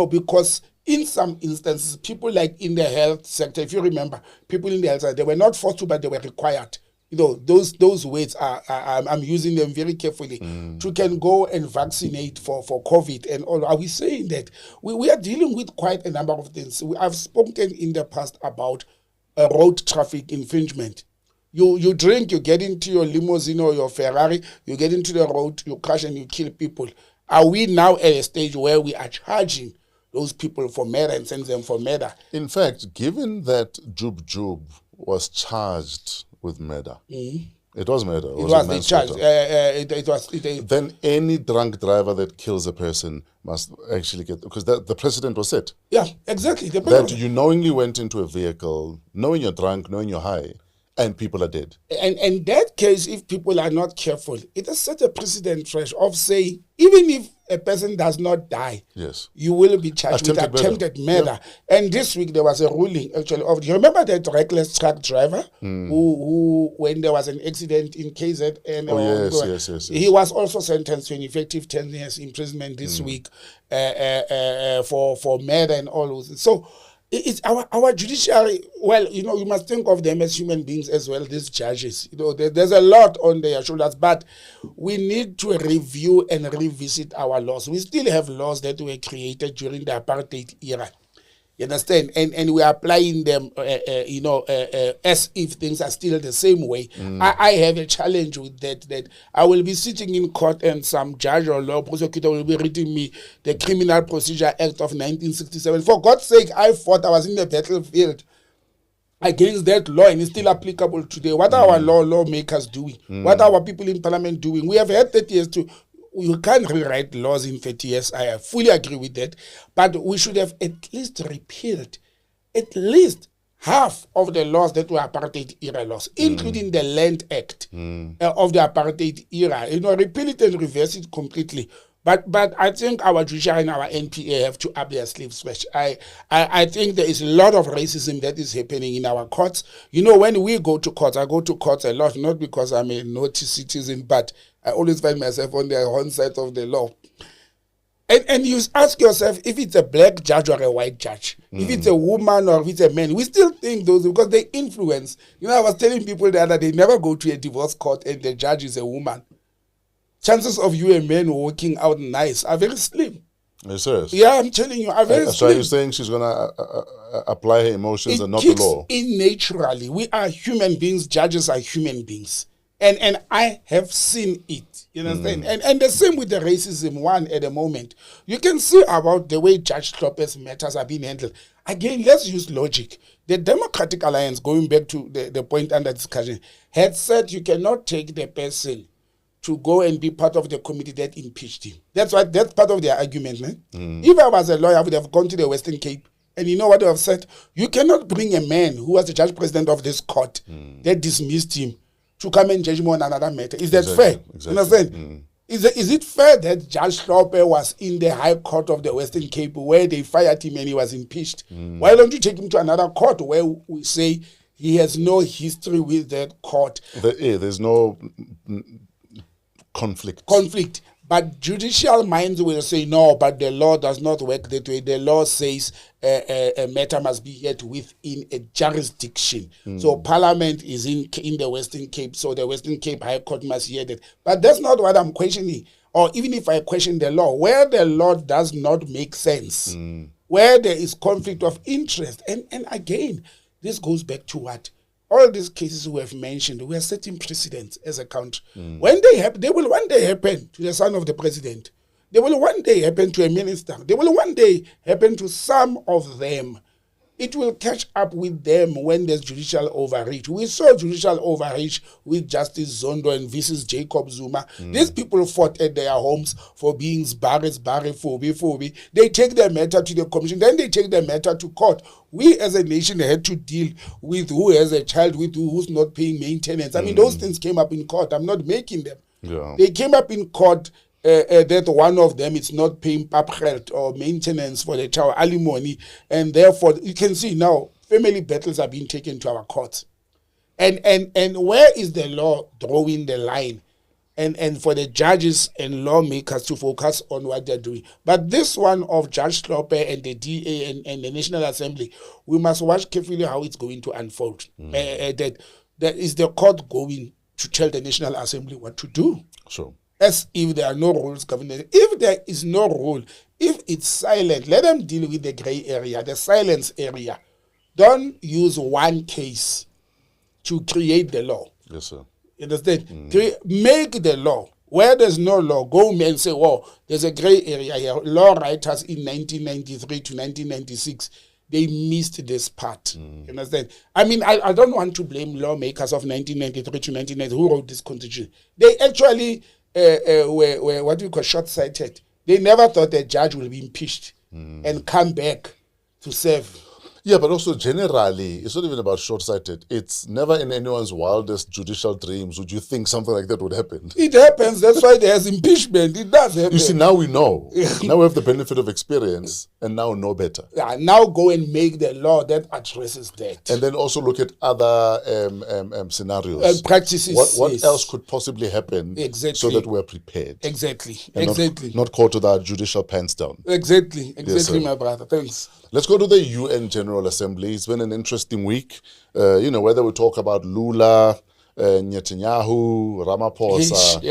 Because in some instances, people like in the health sector, if you remember, people in the health sector, they were not forced to, but they were required those words I'm using them very carefully. To can go and vaccinate for COVID and all. Are we saying that we are dealing with quite a number of things? I've spoken in the past about road traffic infringement. You drink, you get into your limousine or your Ferrari, you get into the road, you crash and you kill people. Are we now at a stage where we are charging those people for murder and send them for murder? In fact, given that Jub was charged with murder, it was murder. It was the charge. Then any drunk driver that kills a person must actually get, because the precedent was set. Yeah, exactly. That you knowingly went into a vehicle, knowing you're drunk, knowing you're high, and people are dead. And in that case, if people are not careful, it has set a precedent fresh of saying, even if a person does not die, yes, you will be charged with attempted murder. Yeah. And this week there was a ruling actually of, you remember that reckless truck driver who when there was an accident in KZN, yes. He was also sentenced to an effective 10 years imprisonment this week for murder and all those. So it's our judiciary. Well, you must think of them as human beings as well, these judges. There's a lot on their shoulders, but we need to review and revisit our laws. We still have laws that were created during the apartheid era. You understand? And we are applying them, as if things are still the same way. I have a challenge with that I will be sitting in court and some judge or law prosecutor will be reading me the Criminal Procedure Act of 1967. For God's sake, I was in the battlefield against that law and it's still applicable today. What are our lawmakers doing? What are our people in parliament doing? We have had 30 years to... You can't rewrite laws in 30 years. I fully agree with that. But we should have at least repealed at least half of the laws that were apartheid era laws, including the Land Act of the apartheid era. Repeal it and reverse it completely. But I think our judiciary and our NPA have to up their sleeves fresh. I think there is a lot of racism that is happening in our courts. When we go to courts, I go to courts a lot, not because I'm a naughty citizen, but I always find myself on the wrong side of the law. And you ask yourself if it's a black judge or a white judge, if it's a woman or if it's a man. We still think those because they influence. I was telling people the other day, never go to a divorce court and the judge is a woman. Chances of you a man walking out nice are very slim. Are you serious? Yeah, I'm telling you, are very slim. So are you saying she's going to apply her emotions and not the law? It kicks in naturally. We are human beings. Judges are human beings. And I have seen it, you understand? And the same with the racism one at the moment. You can see about the way Judge Kloppe's matters are being handled. Again, let's use logic. The Democratic Alliance, going back to the point under discussion, had said you cannot take the person to go and be part of the committee that impeached him. That's part of their argument, man. If I was a lawyer, I would have gone to the Western Cape. And you know what they have said? You cannot bring a man who was the judge president of this court that dismissed him to come and judge him on another matter. Is that fair? Exactly. You understand? Is it fair that Judge Kloppe was in the High Court of the Western Cape where they fired him and he was impeached? Why don't you take him to another court where we say he has no history with that court? There's no conflict. But judicial minds will say, no, but the law does not work that way. The law says a matter must be heard within a jurisdiction. So Parliament is in the Western Cape, so the Western Cape High Court must hear that. But that's not what I'm questioning. Or even if I question the law, where the law does not make sense, where there is conflict of interest. And again, this goes back to what? All these cases we have mentioned, we are setting precedents as a country. When they happen, they will one day happen to the son of the president. They will one day happen to a minister. They will one day happen to some of them. It will catch up with them when there's judicial overreach. We saw judicial overreach with Justice Zondo and Mrs. Jacob Zuma. These people fought at their homes for being Barry, Phoebe. They take their matter to the commission, then they take their matter to court. We as a nation had to deal with who has a child with who's not paying maintenance. I mean, those things came up in court. I'm not making them. Yeah. They came up in court. That one of them is not paying papgeld or maintenance for the child alimony, and therefore you can see now family battles are being taken to our courts, and where is the law drawing the line, and for the judges and lawmakers to focus on what they're doing. But this one of Judge Kloppe and the DA and the National Assembly, we must watch carefully how it's going to unfold. That that is the court going to tell the National Assembly what to do? Sure. As if there are no rules governing. If there is no rule, if it's silent, let them deal with the gray area, the silence area. Don't use one case to create the law. Yes, sir. You understand? Make the law. Where there's no law, go and say, oh, there's a gray area here. Law writers in 1993 to 1996, they missed this part. You understand? I mean, I don't want to blame lawmakers of 1993 to 1990 who wrote this constitution. They actually were what we call short-sighted. They never thought a judge will be impeached and come back to serve. Yeah, but also generally, it's not even about short-sighted. It's never in anyone's wildest judicial dreams would you think something like that would happen. It happens. That's why there's impeachment. It does happen. You see, now we know. Now we have the benefit of experience and now know better. Yeah, now go and make the law that addresses that. And then also look at other scenarios. Practices. What yes. else could possibly happen so that we're prepared? Exactly. And exactly. Not caught with our judicial pants down. Exactly. Yes, My brother. Thanks. Let's go to the UN General Assembly. It's been an interesting week. Whether we talk about Lula, Netanyahu, Ramaphosa.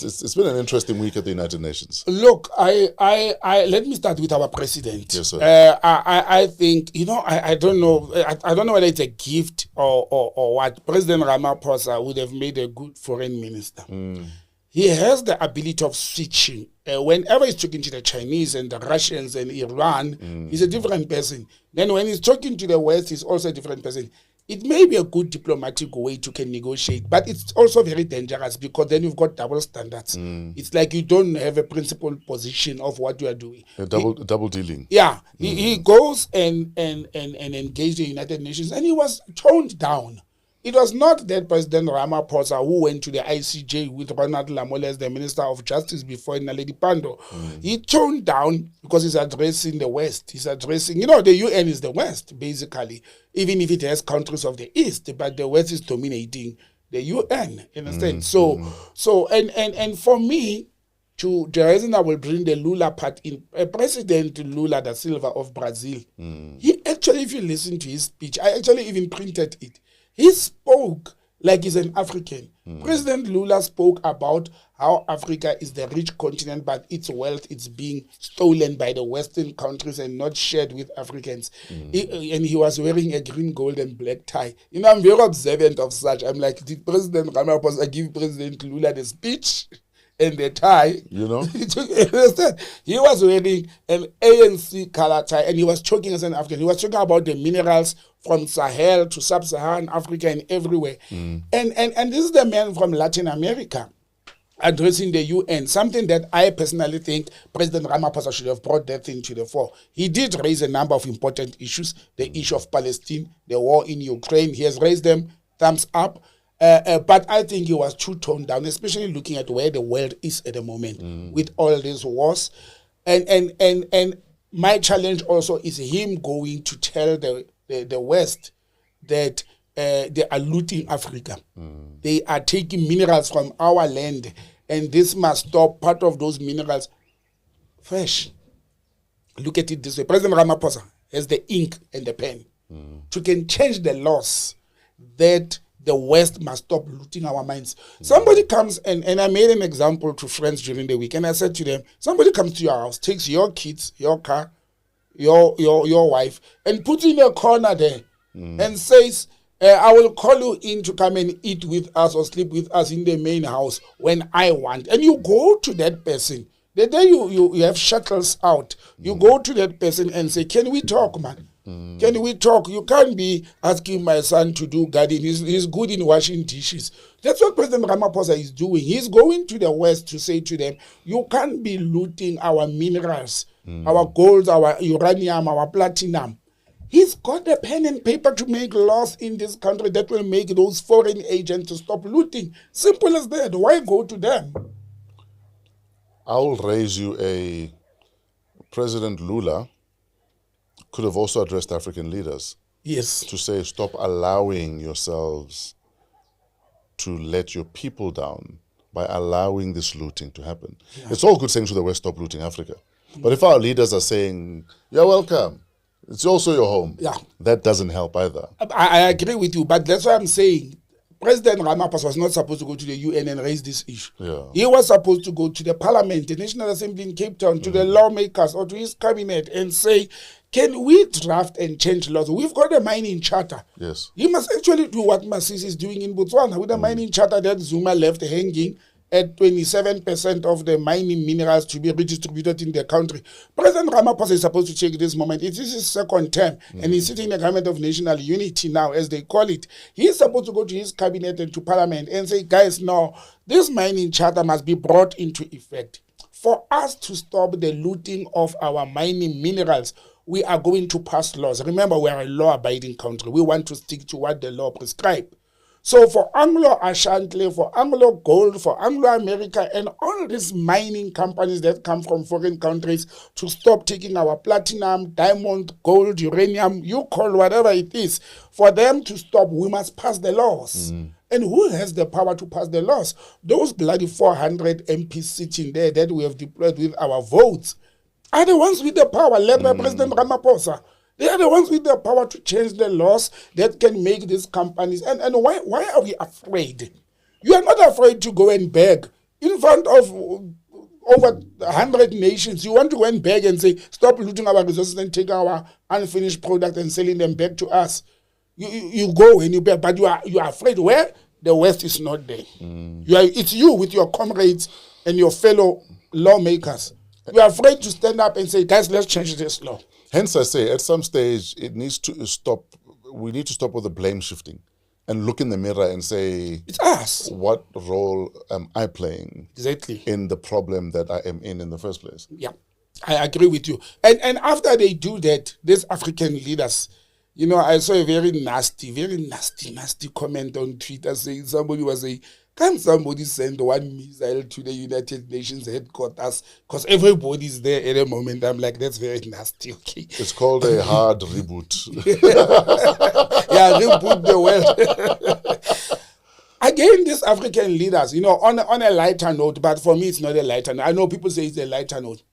It's been an interesting week at the United Nations. Look, I let me start with our president. Yes, sir. I think, I don't know. I don't know whether it's a gift or what. President Ramaphosa would have made a good foreign minister. He has the ability of switching. Whenever he's talking to the Chinese and the Russians and Iran, he's a different person. Then when he's talking to the West, he's also a different person. It may be a good diplomatic way to negotiate, but it's also very dangerous because then you've got double standards. It's like you don't have a principled position of what you are doing. Double dealing. Yeah. He goes and engaged the United Nations, and he was toned down. It was not that President Ramaphosa who went to the ICJ with Ronald Lamola as the Minister of Justice before Naledi Pandor. He toned down because he's addressing the West. He's addressing, the UN is the West, basically, even if it has countries of the East, but the West is dominating the UN, you understand? And for me, the reason I will bring the Lula part in, President Lula da Silva of Brazil, he actually, if you listen to his speech, I actually even printed it. He spoke like he's an African. President Lula spoke about how Africa is the rich continent, but its wealth is being stolen by the Western countries and not shared with Africans. And he was wearing a green, gold, and black tie. I'm very observant of such. I'm like, did President Ramaphosa give President Lula the speech and the tie? He was wearing an ANC color tie, and he was talking as an African. He was talking about the minerals from Sahel to Sub-Saharan Africa and everywhere. And this is the man from Latin America addressing the UN, something that I personally think President Ramaphosa should have brought that thing to the fore. He did raise a number of important issues, the issue of Palestine, the war in Ukraine. He has raised them, thumbs up. But I think he was too toned down, especially looking at where the world is at the moment with all these wars. And my challenge also is him going to tell the West that they are looting Africa. They are taking minerals from our land, and this must stop. Part of those minerals, fresh. Look at it this way. President Ramaphosa has the ink and the pen to can change the laws that the West must stop looting our mines. Somebody comes, and I made an example to friends during the week, and I said to them, somebody comes to your house, takes your kids, your car, your wife, and puts in a corner there and says, I will call you in to come and eat with us or sleep with us in the main house when I want. And you go to that person. The day you have shuttles out, you go to that person and say, can we talk, man? Can we talk? You can't be asking my son to do gardening. He's good in washing dishes. That's what President Ramaphosa is doing. He's going to the West to say to them, you can't be looting our minerals, our gold, our uranium, our platinum. He's got the pen and paper to make laws in this country that will make those foreign agents to stop looting. Simple as that. Why go to them? I'll raise you a President Lula could have also addressed African leaders. Yes. To say, stop allowing yourselves to let your people down by allowing this looting to happen. Yeah. It's all good saying to the West, stop looting Africa. But if our leaders are saying, you're welcome, It's also your home. Yeah. That doesn't help either. I agree with you, but that's why I'm saying President Ramaphosa was not supposed to go to the UN and raise this issue. Yeah. He was supposed to go to the Parliament, the National Assembly in Cape Town, to the lawmakers or to his cabinet and say, can we draft and change laws? We've got a mining charter. Yes. You must actually do what Masisi is doing in Botswana with the mining charter that Zuma left hanging at 27% of the mining minerals to be redistributed in the country. President Ramaphosa is supposed to check this moment. It is his second term, and he's sitting in the government of national unity now, as they call it. He's supposed to go to his cabinet and to parliament and say, guys, no, this mining charter must be brought into effect. For us to stop the looting of our mining minerals, we are going to pass laws. Remember, we are a law-abiding country. We want to stick to what the law prescribes. So for Anglo-Ashanti, for Anglo Gold, for Anglo-America, and all these mining companies that come from foreign countries to stop taking our platinum, diamond, gold, uranium, you call whatever it is, for them to stop, we must pass the laws. And who has the power to pass the laws? Those bloody 400 MPs sitting there that we have deployed with our votes are the ones with the power, led by President Ramaphosa. They are the ones with the power to change the laws that can make these companies. And why are we afraid? You are not afraid to go and beg in front of over 100 nations. You want to go and beg and say, stop looting our resources and take our unfinished product and selling them back to us. You go and you beg, but you are afraid. Where? The West is not there. It's you with your comrades and your fellow lawmakers. You are afraid to stand up and say, guys, let's change this law. Hence, I say, at some stage, it needs to stop. We need to stop with the blame shifting and look in the mirror and say, it's us. What role am I playing exactly in the problem that I am in the first place? Yeah, I agree with you. And after they do that, these African leaders, you know, I saw a very nasty comment on Twitter saying, somebody was saying, can somebody send one missile to the United Nations headquarters? Because everybody's there at the moment. I'm like, that's very nasty, okay? It's called a hard reboot. Yeah, reboot the world. Again, these African leaders, you know, on a lighter note, but for me, it's not a lighter note. I know people say it's a lighter note.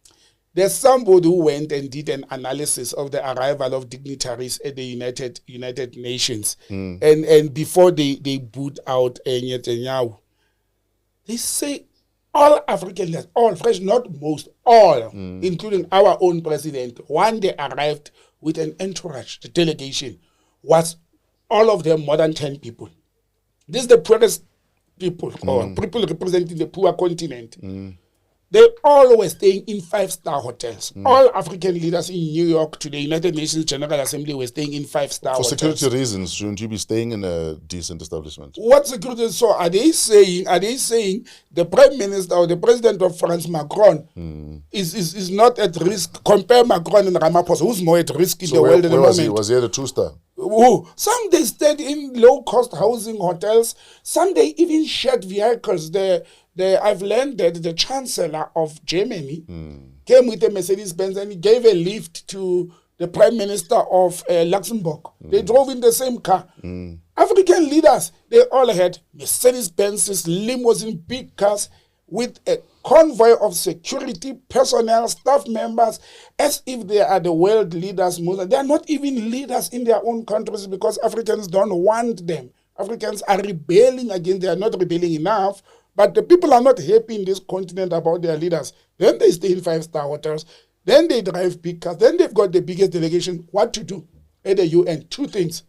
There's somebody who went and did an analysis of the arrival of dignitaries at the United Nations. And before they boot out Netanyahu, they say all African leaders, all fresh, not most, all, including our own president, when they arrived with an entourage, the delegation, was all of them more than 10 people. This is the poorest people, or people representing the poor continent. They all were staying in 5-star hotels. All African leaders in New York to the United Nations General Assembly were staying in 5-star hotels. For security reasons, shouldn't you be staying in a decent establishment? What security? So are they saying the Prime Minister or the President of France, Macron, is not at risk? Compare Macron and Ramaphosa. Who's more at risk in the world at the moment? Was he at a 2-star? Some they stayed in low-cost housing hotels. Some they even shared vehicles. I've learned that the Chancellor of Germany came with a Mercedes-Benz and he gave a lift to the Prime Minister of Luxembourg. They drove in the same car. African leaders, they all had Mercedes-Benzes, limousine, big cars with a convoy of security personnel, staff members, as if they are the world leaders. They are not even leaders in their own countries because Africans don't want them. Africans are rebelling against, they are not rebelling enough, but the people are not happy in this continent about their leaders. Then they stay in 5-star hotels. Then they drive big cars. Then they've got the biggest delegation. What to do at the UN? Two things,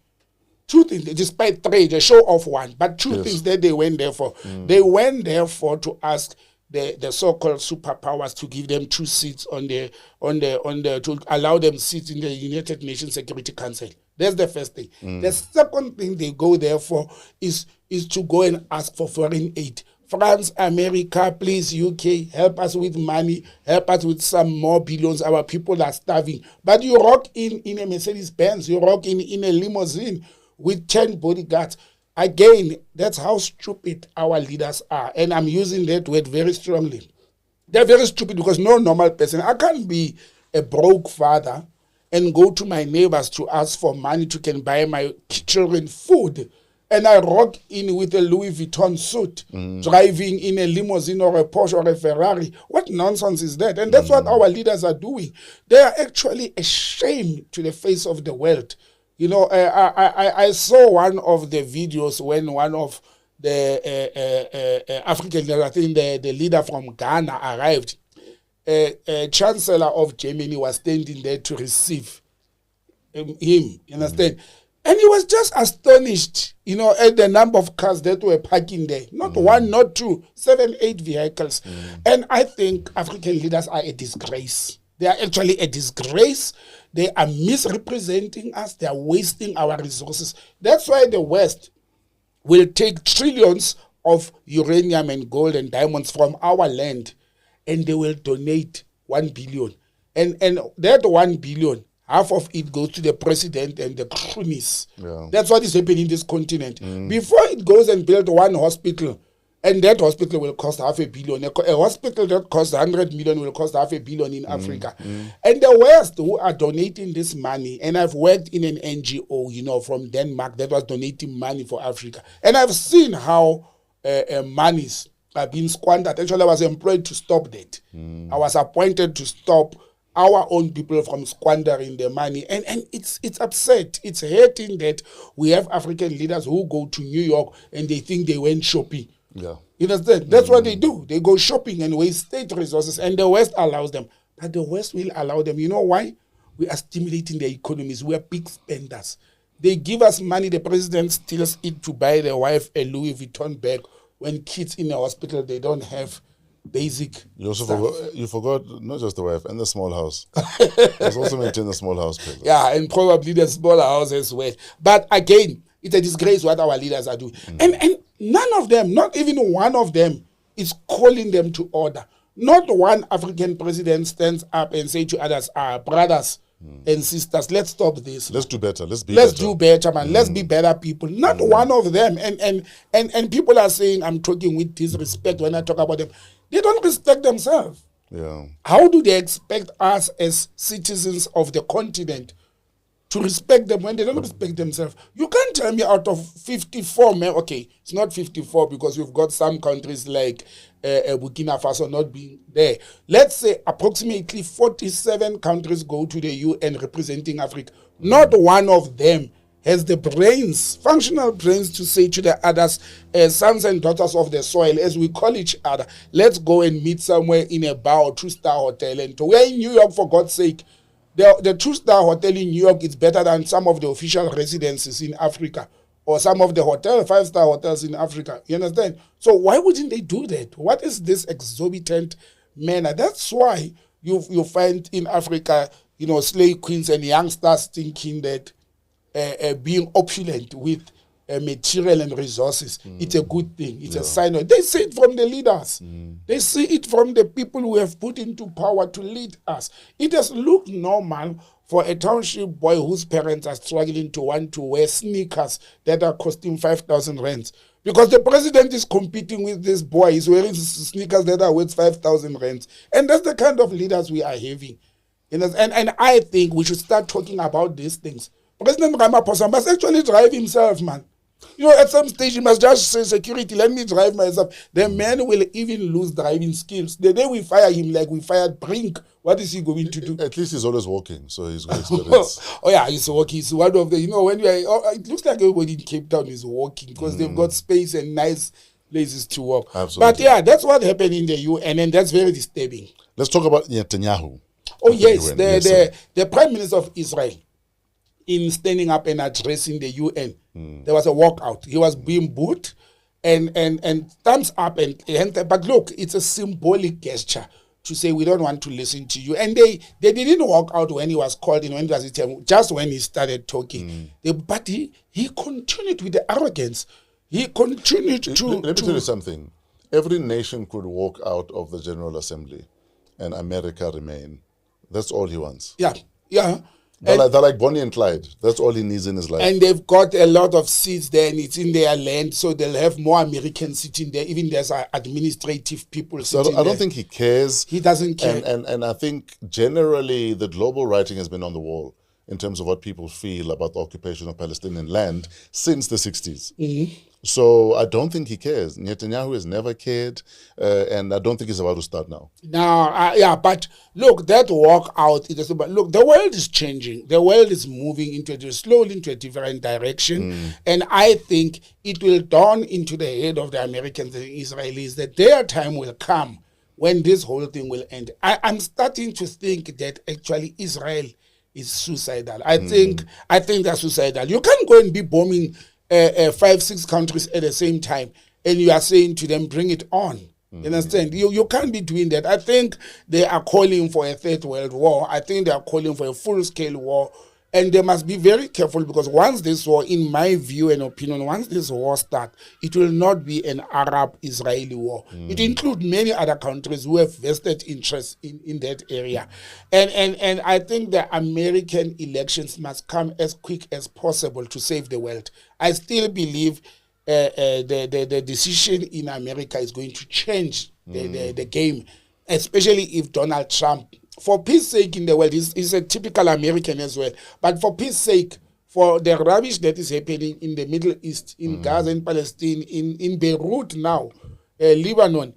despite three, they show off one, but two things that they went there for. They went there for to ask the so-called superpowers to give them 2 seats to allow them seats in the United Nations Security Council. That's the first thing. The second thing they go there for is to go and ask for foreign aid. France, America, please, UK, help us with money, help us with some more billions. Our people are starving. But you rock in a Mercedes-Benz, you rock in a limousine with 10 bodyguards. Again, that's how stupid our leaders are. And I'm using that word very strongly. They're very stupid because no normal person, I can't be a broke father and go to my neighbors to ask for money to can buy my children food. and I rock in with a Louis Vuitton suit, driving in a limousine or a Porsche or a Ferrari. What nonsense is that? And that's what our leaders are doing. They are actually a shame to the face of the world. You know, I saw one of the videos when one of the African leaders, I think the leader from Ghana arrived. Chancellor of Germany was standing there to receive him, you understand? And he was just astonished, you know, at the number of cars that were parking there. Not one, not two, 7, 8 vehicles. And I think African leaders are a disgrace. They are actually a disgrace. They are misrepresenting us. They are wasting our resources. That's why the West will take trillions of uranium and gold and diamonds from our land, and they will donate 1 billion. And that 1 billion, half of it goes to the president and the cronies. Yeah. That's what is happening in this continent. Before it goes and build one hospital, and that hospital will cost $500 million. A hospital that costs 100 million will cost $500 million in Africa. And the West, who are donating this money, and I've worked in an NGO, you know, from Denmark that was donating money for Africa. And I've seen how monies are being squandered. Actually, I was employed to stop that. I was appointed to stop our own people from squandering their money. And it's upset. It's hurting that we have African leaders who go to New York and they think they went shopping. Yeah. You understand? That's what they do. They go shopping and waste state resources, and the West allows them. But the West will allow them. You know why? We are stimulating their economies. We are big spenders. They give us money. The president steals it to buy their wife a Louis Vuitton bag. When kids in the hospital, they don't have basic You also stuff. forgot not just the wife and the small house. Let's also maintain the small house. Please. Yeah, and probably the smaller house as well. But again, it's a disgrace what our leaders are doing. And none of them, not even one of them, is calling them to order. Not one African president stands up and say to others, brothers and sisters, let's stop this. Let's do better. Let's do better, man. Let's be better people. Not one of them. And people are saying I'm talking with disrespect when I talk about them. They don't respect themselves. Yeah. How do they expect us as citizens of the continent to respect them when they don't respect themselves? You can't tell me out of 54 men, okay, it's not 54 because we've got some countries like Burkina Faso not being there. Let's say approximately 47 countries go to the UN representing Africa. Not one of them has the brains, functional brains, to say to the others, sons and daughters of the soil, as we call each other, let's go and meet somewhere in a bar or 2-star hotel. And we're in New York, for God's sake. The 2-star hotel in New York is better than some of the official residences in Africa or some of the 5-star hotels in Africa. You understand? So why wouldn't they do that? What is this exorbitant manner? That's why you find in Africa, you know, slave queens and youngsters thinking that being opulent with material and resources, it's a good thing. It's a sign. They see it from the leaders. They see it from the people who have put into power to lead us. It has looked normal for a township boy whose parents are struggling to want to wear sneakers that are costing 5,000 rands. Because the president is competing with this boy. He's wearing sneakers that are worth 5,000 rands. And that's the kind of leaders we are having. You know, and I think we should start talking about these things. President Ramaphosa must actually drive himself, man. You know, at some stage, he must just say, security, let me drive myself. The man will even lose driving skills. The day we fire him, like we fired Brink, what is he going to do? At least he's always walking, so he's got experience. Oh, yeah, he's walking. He's one of the, you know, when you are, it looks like everybody in Cape Town is walking because they've got space and nice places to walk. Absolutely. But yeah, that's what happened in the UN, and that's very disturbing. Let's talk about Netanyahu. Oh, yes, the Prime Minister of Israel, in standing up and addressing the UN, there was a walkout. He was being booed and thumbs up. But look, it's a symbolic gesture to say we don't want to listen to you. And they didn't walk out when he was called in, when it was his turn, just when he started talking. But he continued with the arrogance. He continued to... Let me tell you something. Every nation could walk out of the General Assembly and America remain. That's all he wants. Yeah. They're like Bonnie and Clyde. That's all he needs in his life. And they've got a lot of seats there, and it's in their land, so they'll have more Americans sitting there. Even there's administrative people sitting there. I don't think he cares. He doesn't care. And I think generally the global writing has been on the wall. in terms of what people feel about the occupation of Palestinian land since the 60s. So I don't think he cares. Netanyahu has never cared, and I don't think he's about to start now. No, but look, that walkout is but look, the world is changing. The world is moving slowly into a different direction, and I think it will dawn into the head of the Americans and the Israelis that their time will come when this whole thing will end. I'm starting to think that actually Israel is suicidal. I think they're suicidal. You can't go and be bombing 5-6 countries at the same time, and you are saying to them, bring it on. You understand? You can't be doing that. I think they are calling for a third world war. I think they are calling for a full-scale war, and they must be very careful, because once this war, in my view and opinion, once this war starts, it will not be an Arab-Israeli war. It includes many other countries who have vested interest in that area. And I think the American elections must come as quick as possible to save the world. I still believe the decision in America is going to change the game, especially if Donald Trump, for peace sake in the world, he's a typical American as well, but for peace sake, for the rubbish that is happening in the Middle East, in Gaza, in Palestine, in Beirut now, Lebanon,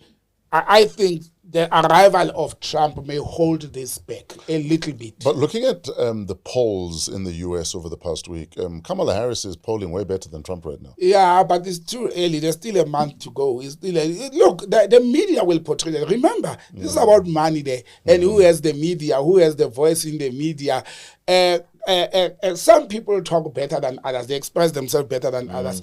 I think the arrival of Trump may hold this back a little bit. But looking at the polls in the U.S. over the past week, Kamala Harris is polling way better than Trump right now. Yeah, but it's too early. There's still a month to go. It's still look, the media will portray that. Remember, this is about money there, and who has the media, who has the voice in the media. Some people talk better than others. They express themselves better than others.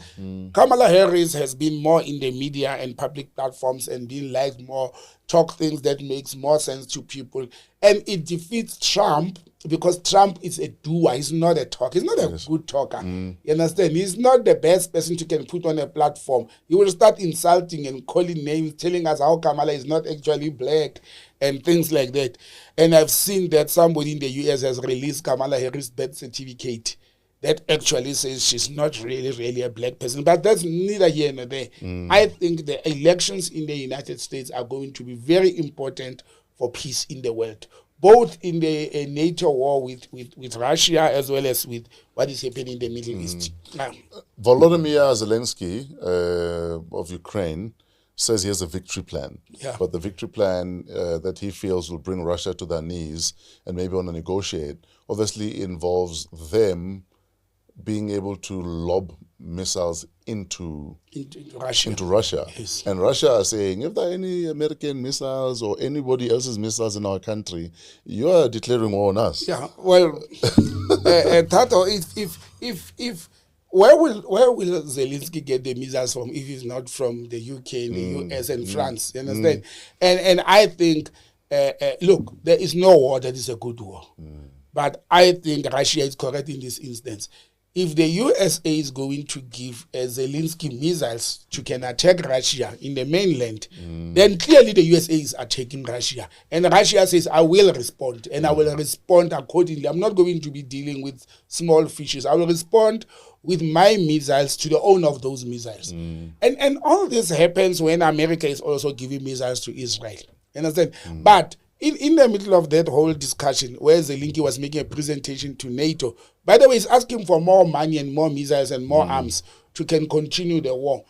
Kamala Harris has been more in the media and public platforms and been liked more, talk things that makes more sense to people. And it defeats Trump because Trump is a doer. He's not a talker. He's not a good talker. You understand? He's not the best person you can put on a platform. He will start insulting and calling names, telling us how Kamala is not actually black and things like that. And I've seen that somebody in the US has released Kamala Harris' birth certificate that actually says she's not really a black person. But that's neither here nor there. I think the elections in the United States are going to be very important for peace in the world, both in the NATO war with Russia as well as with what is happening in the Middle East. Volodymyr Zelensky of Ukraine says he has a victory plan. Yeah. But the victory plan that he feels will bring Russia to their knees and maybe want to negotiate obviously involves them being able to lob missiles into Russia. Yes. And Russia are saying, if there are any American missiles or anybody else's missiles in our country, you are declaring war on us. Yeah, well, Tato, if where will Zelensky get the missiles from if it's not from the UK, the US, and France? You understand? And I think, look, there is no war that is a good war. But I think Russia is correct in this instance. If the USA is going to give Zelensky missiles to can attack Russia in the mainland, then clearly the USA is attacking Russia. And Russia says, I will respond, and I will respond accordingly. I'm not going to be dealing with small fishes. I will respond with my missiles to the owner of those missiles. And all this happens when America is also giving missiles to Israel. You understand? But in the middle of that whole discussion, where Zelensky was making a presentation to NATO, by the way, he's asking for more money and more missiles and more arms to can continue the war.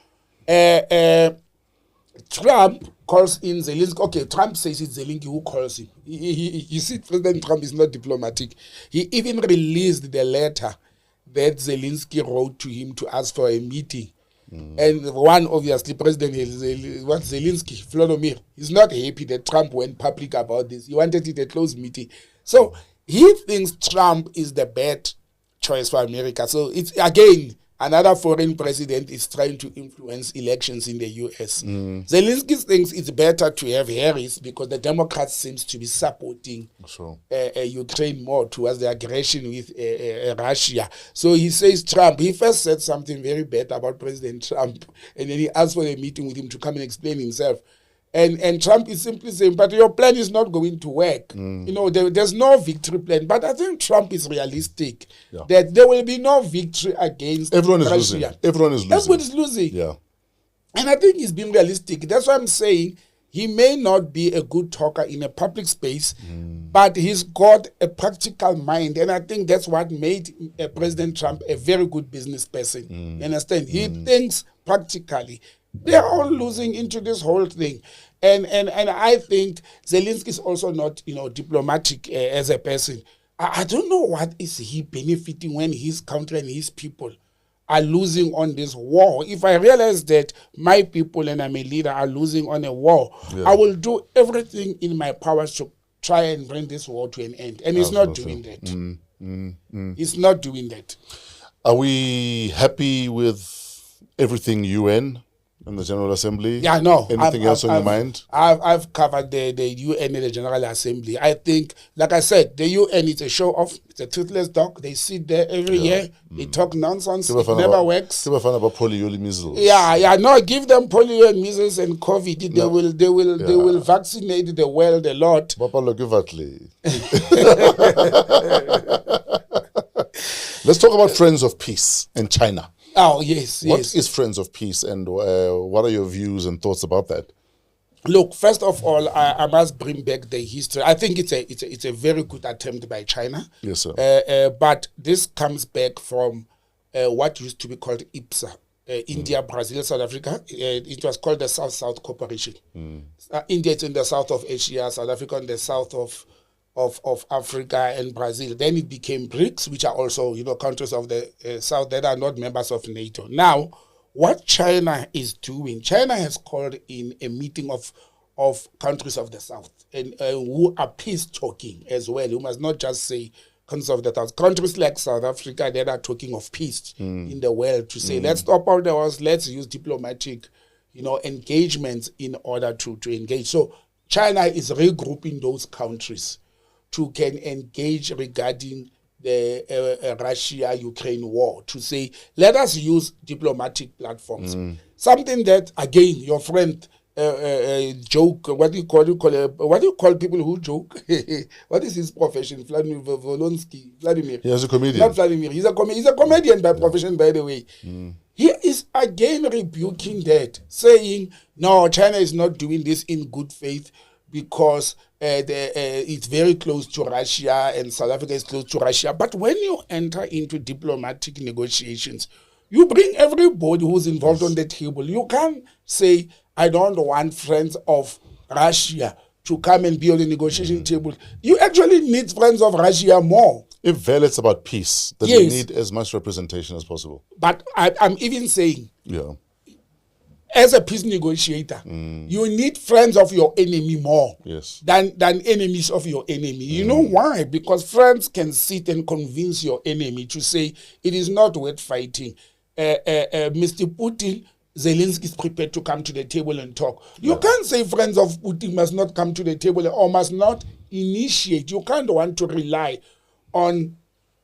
Trump calls in Zelensky. Okay, Trump says it's Zelensky who calls him. You see, President Trump is not diplomatic. He even released the letter that Zelensky wrote to him to ask for a meeting. And one, obviously, President Zelensky, Vladimir, is not happy that Trump went public about this. He wanted it a closed meeting. So he thinks Trump is the bad choice for America. So it's, again, another foreign president is trying to influence elections in the US. Zelensky thinks it's better to have Harris because the Democrats seems to be supporting Ukraine more towards the aggression with Russia. So he says Trump, he first said something very bad about President Trump, and then he asked for a meeting with him to come and explain himself. And Trump is simply saying, but your plan is not going to work. You know, there's no victory plan. But I think Trump is realistic that there will be no victory against Everyone is Russia. losing. Everyone is losing. Everyone is losing. Yeah. And I think he's being realistic. That's why I'm saying he may not be a good talker in a public space, But he's got a practical mind, and I think that's what made President Trump a very good business person. You understand? He thinks practically. They are all losing into this whole thing. And I think Zelensky is also not, diplomatic as a person. I don't know what is he benefiting when his country and his people are losing on this war. If I realize that my people and I'm a leader are losing on a war, I will do everything in my powers to try and bring this war to an end. And he's not doing that. He's not doing that. Are we happy with everything UN and the General Assembly? Yeah, no. Anything else on your mind? I've covered the UN and the General Assembly. I think, like I said, the UN is a show off. It's a toothless dog. They sit there every year. They talk nonsense. It never works. Give a fun about polio measles. Yeah. No, give them polio and measles and COVID. They will vaccinate the world a lot. Let's talk about Friends of Peace in China. Oh, yes. What is Friends of Peace, and what are your views and thoughts about that? Look, first of all, I must bring back the history. I think it's a very good attempt by China. Yes, sir. But this comes back from what used to be called IPSA, India, Brazil, South Africa. It was called the South-South Cooperation. India is in the south of Asia, South Africa in the south of Africa and Brazil. Then it became BRICS, which are also, countries of the south that are not members of NATO. Now, what China is doing, China has called in a meeting of countries of the south and who are peace talking as well. You must not just say countries of the south. Countries like South Africa that are talking of peace in the world to say, let's stop all the wars, let's use diplomatic, engagements in order to engage. So China is regrouping those countries to can engage regarding the Russia-Ukraine war, to say, let us use diplomatic platforms. Something that, again, your friend joke, what do you call people who joke? What is his profession? Vladimir. He is a comedian. Not Vladimir. He's a comedian by profession, by the way. He is again rebuking that, saying, no, China is not doing this in good faith because it's very close to Russia and South Africa is close to Russia. But when you enter into diplomatic negotiations, you bring everybody who's involved on the table. You can't say, I don't want friends of Russia to come and be on the negotiation table. You actually need friends of Russia more. If it's about peace, then we need as much representation as possible. But I'm even saying, as a peace negotiator, you need friends of your enemy more than enemies of your enemy. You know why? Because friends can sit and convince your enemy to say it is not worth fighting. Mr. Putin, Zelensky is prepared to come to the table and talk. You can't say friends of Putin must not come to the table or must not initiate. You can't want to rely on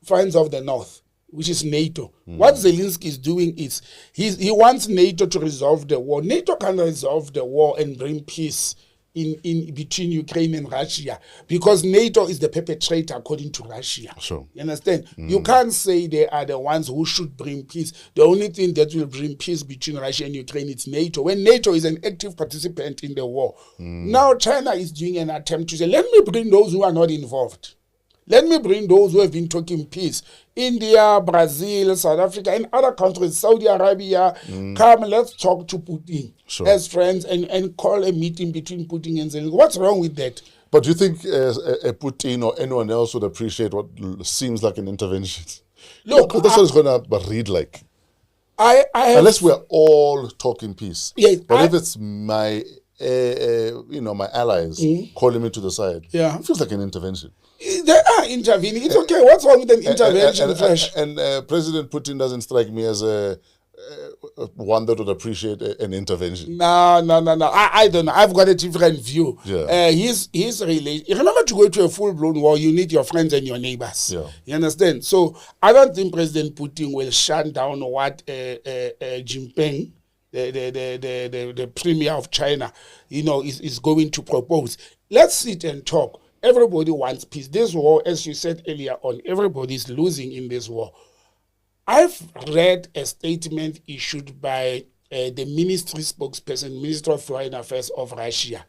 friends of the North, which is NATO. What Zelensky is doing is he wants NATO to resolve the war. NATO can resolve the war and bring peace in between Ukraine and Russia because NATO is the perpetrator according to Russia. Sure. You understand? You can't say they are the ones who should bring peace. The only thing that will bring peace between Russia and Ukraine is NATO. When NATO is an active participant in the war. Now China is doing an attempt to say, let me bring those who are not involved. Let me bring those who have been talking peace. India, Brazil, South Africa, and other countries, Saudi Arabia. Come, let's talk to Putin as friends and call a meeting between Putin and Zelensky. What's wrong with that? But do you think a Putin or anyone else would appreciate what seems like an intervention? Look, that's what it's going to read like. Unless we're all talking peace. Yes, but if it's my, my allies calling me to the side, it feels like an intervention. They are intervening. It's okay. What's wrong with an intervention, Fresh? And President Putin doesn't strike me as one that would appreciate an intervention. No. I don't know. I've got a different view. He's really... Remember, to go to a full-blown war, you need your friends and your neighbors. You understand? So I don't think President Putin will shut down what Jinping, the premier of China, is going to propose. Let's sit and talk. Everybody wants peace. This war, as you said earlier on, everybody is losing in this war. I've read a statement issued by the ministry spokesperson, Minister of Foreign Affairs of Russia.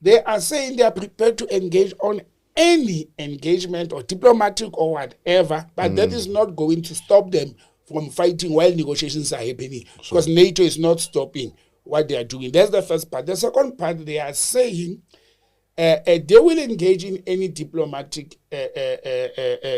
They are saying they are prepared to engage on any engagement or diplomatic or whatever, but that is not going to stop them from fighting while negotiations are happening, because NATO is not stopping what they are doing. That's the first part. The second part, they are saying they will engage in any diplomatic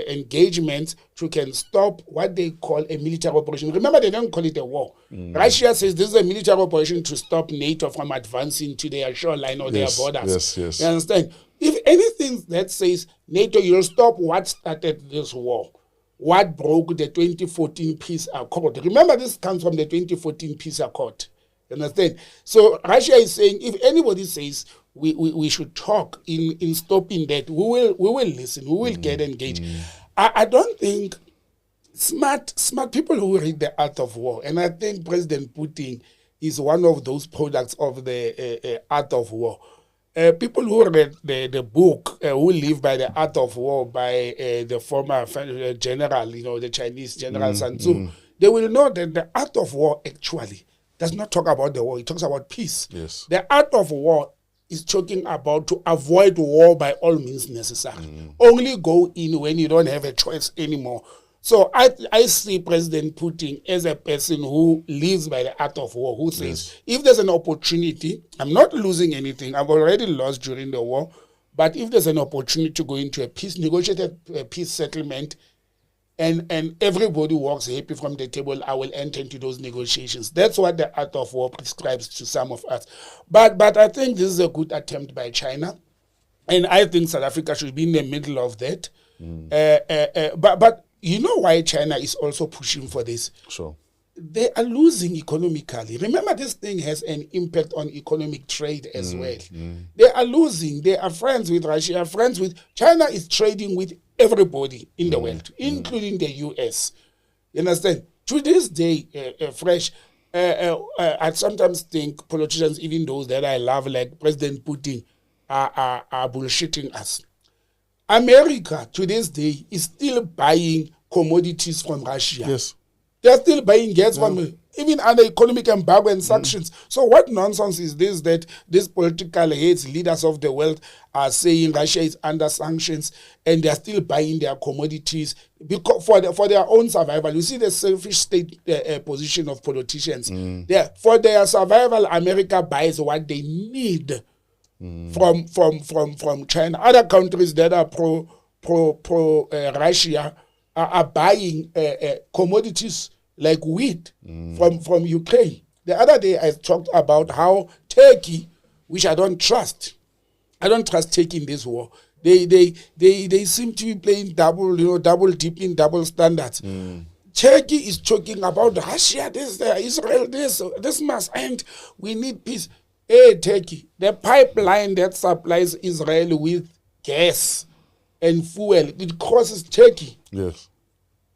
engagement to can stop what they call a military operation. Remember, they don't call it a war. Russia says this is a military operation to stop NATO from advancing to their shoreline or their borders. Yes. You understand? If anything that says NATO, you'll stop what started this war, what broke the 2014 peace accord. Remember, this comes from the 2014 peace accord. You understand? So Russia is saying, if anybody says we should talk in stopping that, we will listen, we will get engaged. I don't think smart people who read The Art of War, and I think President Putin is one of those products of the Art of War. People who read the book, who live by The Art of War by the former general, the Chinese General Sun Tzu, they will know that The Art of War actually does not talk about the war. It talks about peace. Yes. The Art of War is talking about to avoid war by all means necessary. Only go in when you don't have a choice anymore. So I see President Putin as a person who lives by the art of war, who says, if there's an opportunity, I'm not losing anything. I've already lost during the war. But if there's an opportunity to go into a negotiated peace settlement, and everybody walks happy from the table, I will enter into those negotiations. That's what the art of war prescribes to some of us. But I think this is a good attempt by China. And I think South Africa should be in the middle of that. But you know why China is also pushing for this? Sure. They are losing economically. Remember, this thing has an impact on economic trade as well. They are losing. They are friends with Russia, friends with... China is trading with everybody in the world, including the US. You understand? To this day, Fresh, I sometimes think politicians, even those that I love, like President Putin, are bullshitting us. America, to this day, is still buying commodities from Russia. Yes. They're still buying gas from, even under economic embargo and sanctions. So what nonsense is this, that these political heads, leaders of the world, are saying Russia is under sanctions and they're still buying their commodities because for their own survival? You see the selfish state position of politicians. For their survival, America buys what they need from China. Other countries that are pro Russia are buying commodities like wheat from Ukraine. The other day I talked about how Turkey, which I don't trust Turkey in this war. They seem to be playing double dipping, double standards. Turkey is talking about Russia, Israel, this must end. We need peace. Hey, Turkey, the pipeline that supplies Israel with gas and fuel, it crosses Turkey. Yes.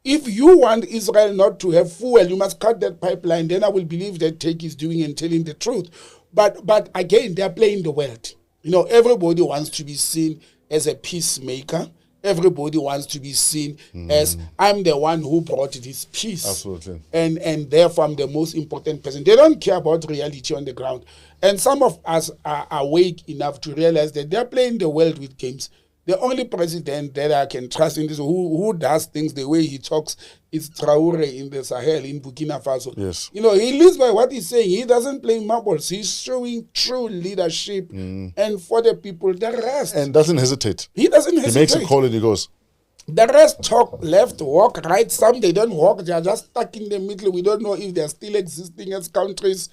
If you want Israel not to have fuel, you must cut that pipeline. Then I will believe that Turkey is doing and telling the truth. But again, they are playing the world. Everybody wants to be seen as a peacemaker. Everybody wants to be seen as, I'm the one who brought this peace. Absolutely. And therefore I'm the most important person. They don't care about reality on the ground. And some of us are awake enough to realize that they're playing the world with games. The only president that I can trust in this, who does things the way he talks, is Traore in the Sahel, in Burkina Faso. Yes. He lives by what he's saying. He doesn't play marbles. He's showing true leadership. And for the people, the rest. And doesn't hesitate. He doesn't hesitate. He makes a call and he goes. The rest talk left, walk right. Some they don't walk. They are just stuck in the middle. We don't know if they're still existing as countries.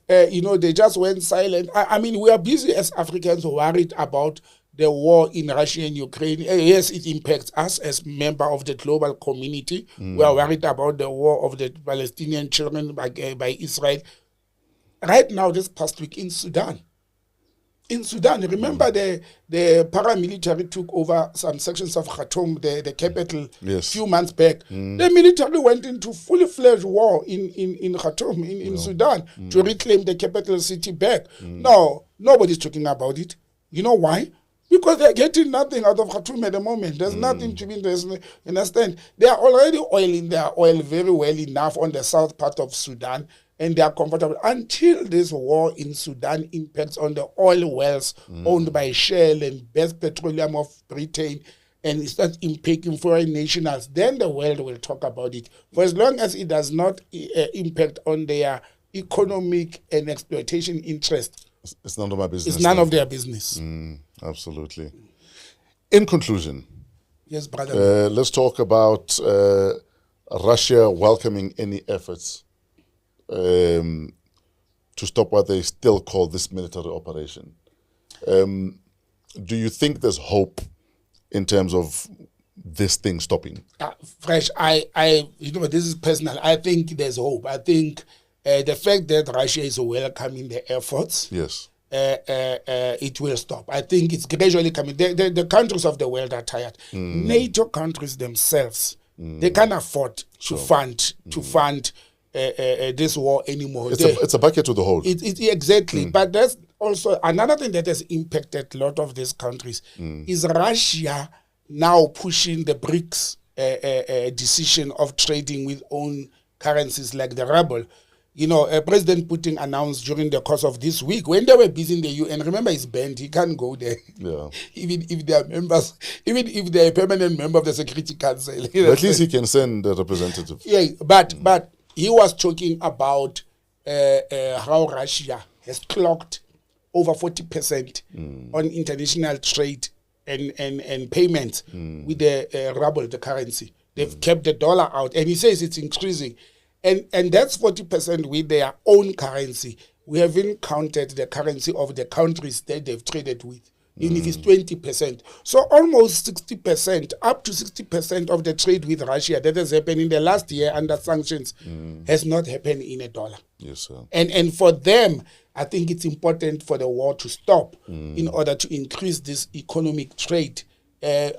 They just went silent. I mean, we are busy as Africans worried about the war in Russia and Ukraine. Yes, it impacts us as member of the global community. We are worried about the war of the Palestinian children by Israel. Right now, this past week in Sudan. Remember the paramilitary took over some sections of Khartoum, the capital, a few months back. The military went into fully-fledged war in Khartoum, in Sudan, to reclaim the capital city back. No, nobody's talking about it. You know why? Because they're getting nothing out of Khartoum at the moment. There's nothing to be interested. Understand? They are already oiling their oil very well enough on the south part of Sudan. and they are comfortable until this war in Sudan impacts on the oil wells owned by Shell and Best Petroleum of Britain, and it starts impacting foreign nationals. Then the world will talk about it. For as long as it does not impact on their economic and exploitation interest, it's none of my business. It's none of their business. Absolutely. In conclusion, yes, brother. Let's talk about Russia welcoming any efforts to stop what they still call this military operation. Do you think there's hope in terms of this thing stopping? Fresh, this is personal. I think there's hope. I think the fact that Russia is welcoming the efforts, yes, it will stop. I think it's gradually coming. The countries of the world are tired. NATO countries themselves, they can't afford to fund this war anymore. It's a bucket to the hole. Exactly. But there's also another thing that has impacted a lot of these countries is Russia now pushing the BRICS decision of trading with own currencies like the ruble. President Putin announced during the course of this week when they were busy in the UN. Remember, he's banned; he can't go there. Yeah. even if they are members, even if they're a permanent member of the Security Council. At least he can send a representative. Yeah, but he was talking about how Russia has clocked over 40% on international trade and payments with the ruble, the currency. They've kept the dollar out, and he says it's increasing. And that's 40% with their own currency. We haven't counted the currency of the countries that they've traded with, even if it's 20%. So almost 60%, up to 60% of the trade with Russia that has happened in the last year under sanctions has not happened in a dollar. Yes, sir. And for them, I think it's important for the war to stop in order to increase this economic trade.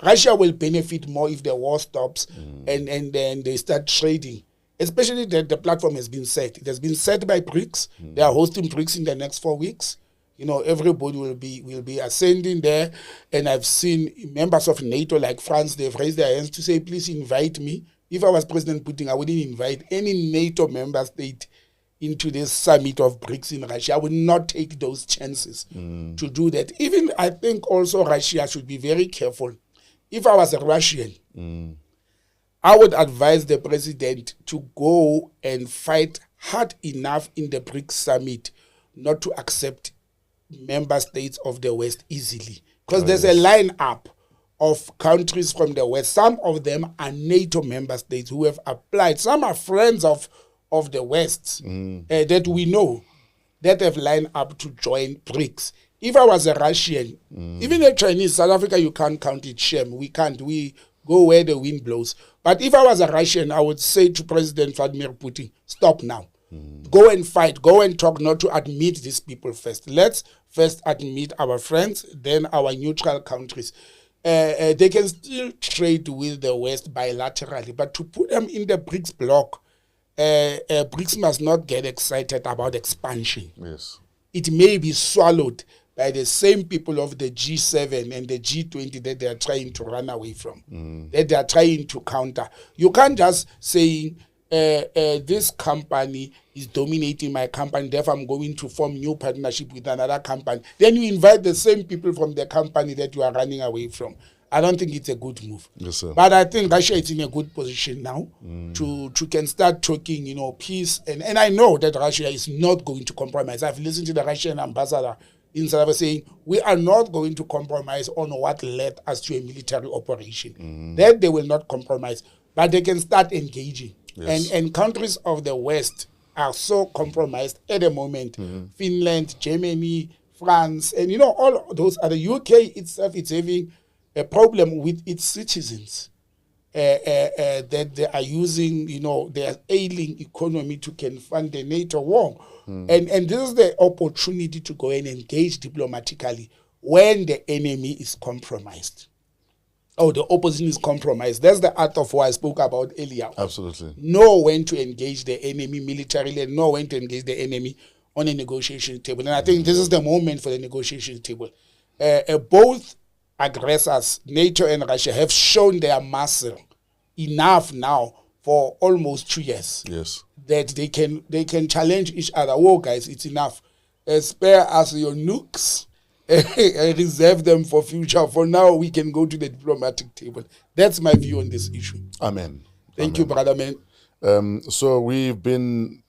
Russia will benefit more if the war stops and then they start trading. Especially that the platform has been set. It has been set by BRICS. They are hosting BRICS in the next 4 weeks. Everybody will be ascending there. And I've seen members of NATO like France, they've raised their hands to say, please invite me. If I was President Putin, I wouldn't invite any NATO member state into this summit of BRICS in Russia. I would not take those chances to do that. Even I think also Russia should be very careful. If I was a Russian, I would advise the president to go and fight hard enough in the BRICS summit not to accept member states of the West easily. Because there's a lineup of countries from the West. Some of them are NATO member states who have applied. Some are friends of the West that we know that have lined up to join BRICS. If I was a Russian, even a Chinese, South Africa, you can't count it, shame. We can't. We go where the wind blows. But if I was a Russian, I would say to President Vladimir Putin, stop now. Go and fight. Go and talk, not to admit these people first. Let's first admit our friends, then our neutral countries. They can still trade with the West bilaterally, but to put them in the BRICS bloc, BRICS must not get excited about expansion. Yes. It may be swallowed by the same people of the G7 and the G20 that they are trying to run away from, that they are trying to counter. You can't just say, this company is dominating my company, therefore I'm going to form new partnership with another company. Then you invite the same people from the company that you are running away from. I don't think it's a good move. Yes, sir. But I think Russia is in a good position now to can start talking, peace. And I know that Russia is not going to compromise. I've listened to the Russian ambassador in South Africa saying, we are not going to compromise on what led us to a military operation. That they will not compromise, but they can start engaging. Yes. And countries of the West are so compromised at the moment. Finland, Germany, France, and all those other. UK itself is having a problem with its citizens that they are using, their ailing economy to can fund the NATO war. And this is the opportunity to go and engage diplomatically when the enemy is compromised. Oh, the opposition is compromised. That's the art of war I spoke about earlier. Absolutely. Know when to engage the enemy militarily and know when to engage the enemy on a negotiation table. And I think this is the moment for the negotiation table. Both aggressors, NATO and Russia, have shown their muscle enough now for almost 2 years. Yes. That they can challenge each other. Whoa, guys, it's enough. Spare us your nukes. Reserve them for future. For now, we can go to the diplomatic table. That's my view on this issue. Amen. Thank you, brother man. So we've been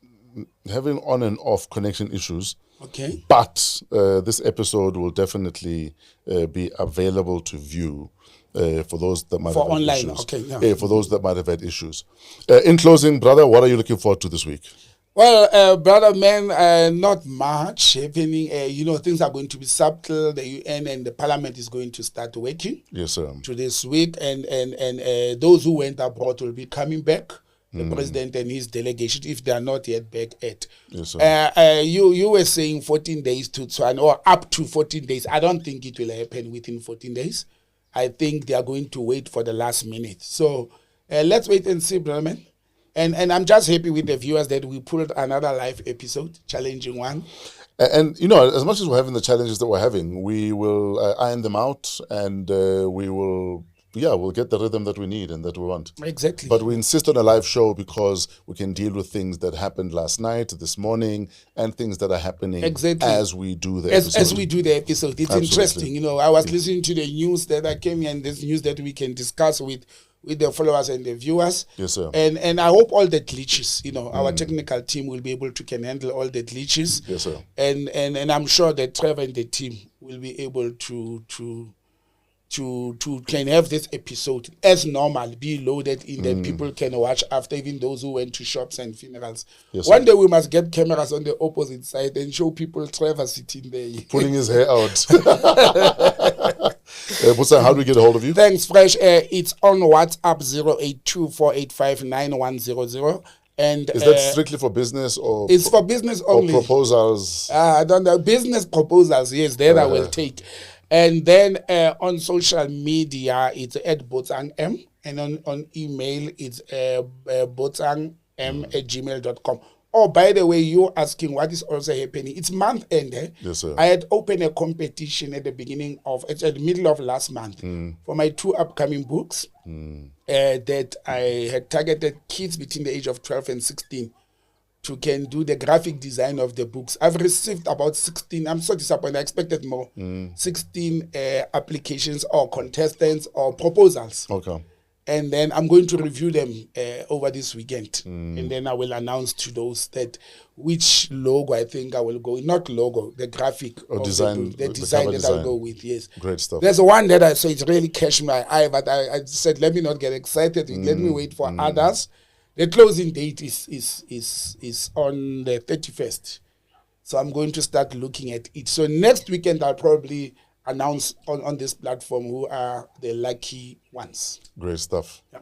having on and off connection issues. Okay. But this episode will definitely be available to view for those that might have had online. issues. Okay, yeah. For those that might have had issues. In closing, brother, what are you looking forward to this week? Well, brother man, not much happening. Things are going to be subtle. The UN and the Parliament is going to start working. Yes, sir. To this week, and those who went abroad will be coming back. The president and his delegation, if they are not yet back at. Yes, sir. You were saying 14 days to Tswan, or up to 14 days. I don't think it will happen within 14 days. I think they are going to wait for the last minute. So let's wait and see, brother man. And I'm just happy with the viewers that we pulled another live episode, challenging one. And as much as we're having the challenges that we're having, we will iron them out, and we will. Yeah, we'll get the rhythm that we need and that we want. Exactly. But we insist on a live show because we can deal with things that happened last night, this morning, and things that are happening as we do the episode. As we do the episode. It's Absolutely. interesting. I was listening to the news that I came here, and this news that we can discuss with the followers and the viewers. Yes, sir. And I hope all the glitches, our technical team will be able to can handle all the glitches. Yes, sir. And I'm sure that Trevor and the team will be able to can have this episode as normal, be loaded in that people can watch after, even those who went to shops and funerals. Yes, One sir. day we must get cameras on the opposite side and show people Trevor sitting there. Pulling his hair out. Botsang, how do we get a hold of you? Thanks, Fresh. It's on WhatsApp 08248599100. And Is that strictly for business or it's for business or only. proposals? I don't know. Business proposals, yes, that I will take. And then on social media, it's at Botsang M. And on email, it's botsangm@gmail.com. Oh, by the way, you're asking what is also happening. It's month end. Yes, sir. I had opened a competition at the middle of last month for my 2 upcoming books that I had targeted kids between the age of 12 and 16 to can do the graphic design of the books. I've received about 16. I'm so disappointed. I expected more. 16 applications or contestants or proposals. Okay. And then I'm going to review them over this weekend. And then I will announce to those that which logo I think I will go with. Not logo, the graphic. Or of design. the design cover that design. I'll go with, yes. Great stuff. There's one that I saw, it really catch my eye, but I said, let me not get excited. Let me wait for others. The closing date is on the 31st. So I'm going to start looking at it. So next weekend, I'll probably announce on this platform who are the lucky ones. Great stuff. Yeah.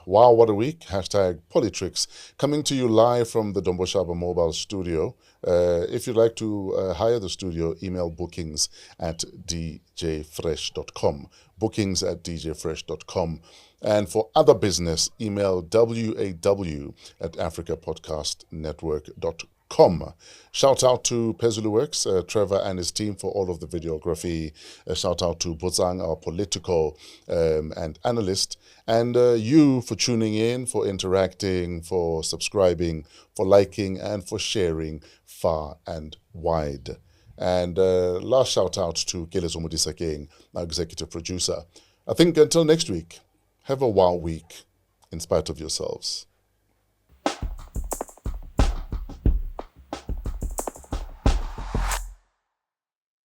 Wow, what a week. Hashtag PoliTricks. Coming to you live from the Domboshaba mobile studio. If you'd like to hire the studio, email bookings at djfresh.com. Bookings at djfresh.com. And for other business, email waw@africapodcastnetwork.com. Shout out to Pezulu Works, Trevor and his team for all of the videography. Shout out to Botsang, our Politico and analyst. And you for tuning in, for interacting, for subscribing, for liking, and for sharing far and wide. And last shout out to Kelezo Modisakeng, our executive producer. I think until next week, have a wow week in spite of yourselves.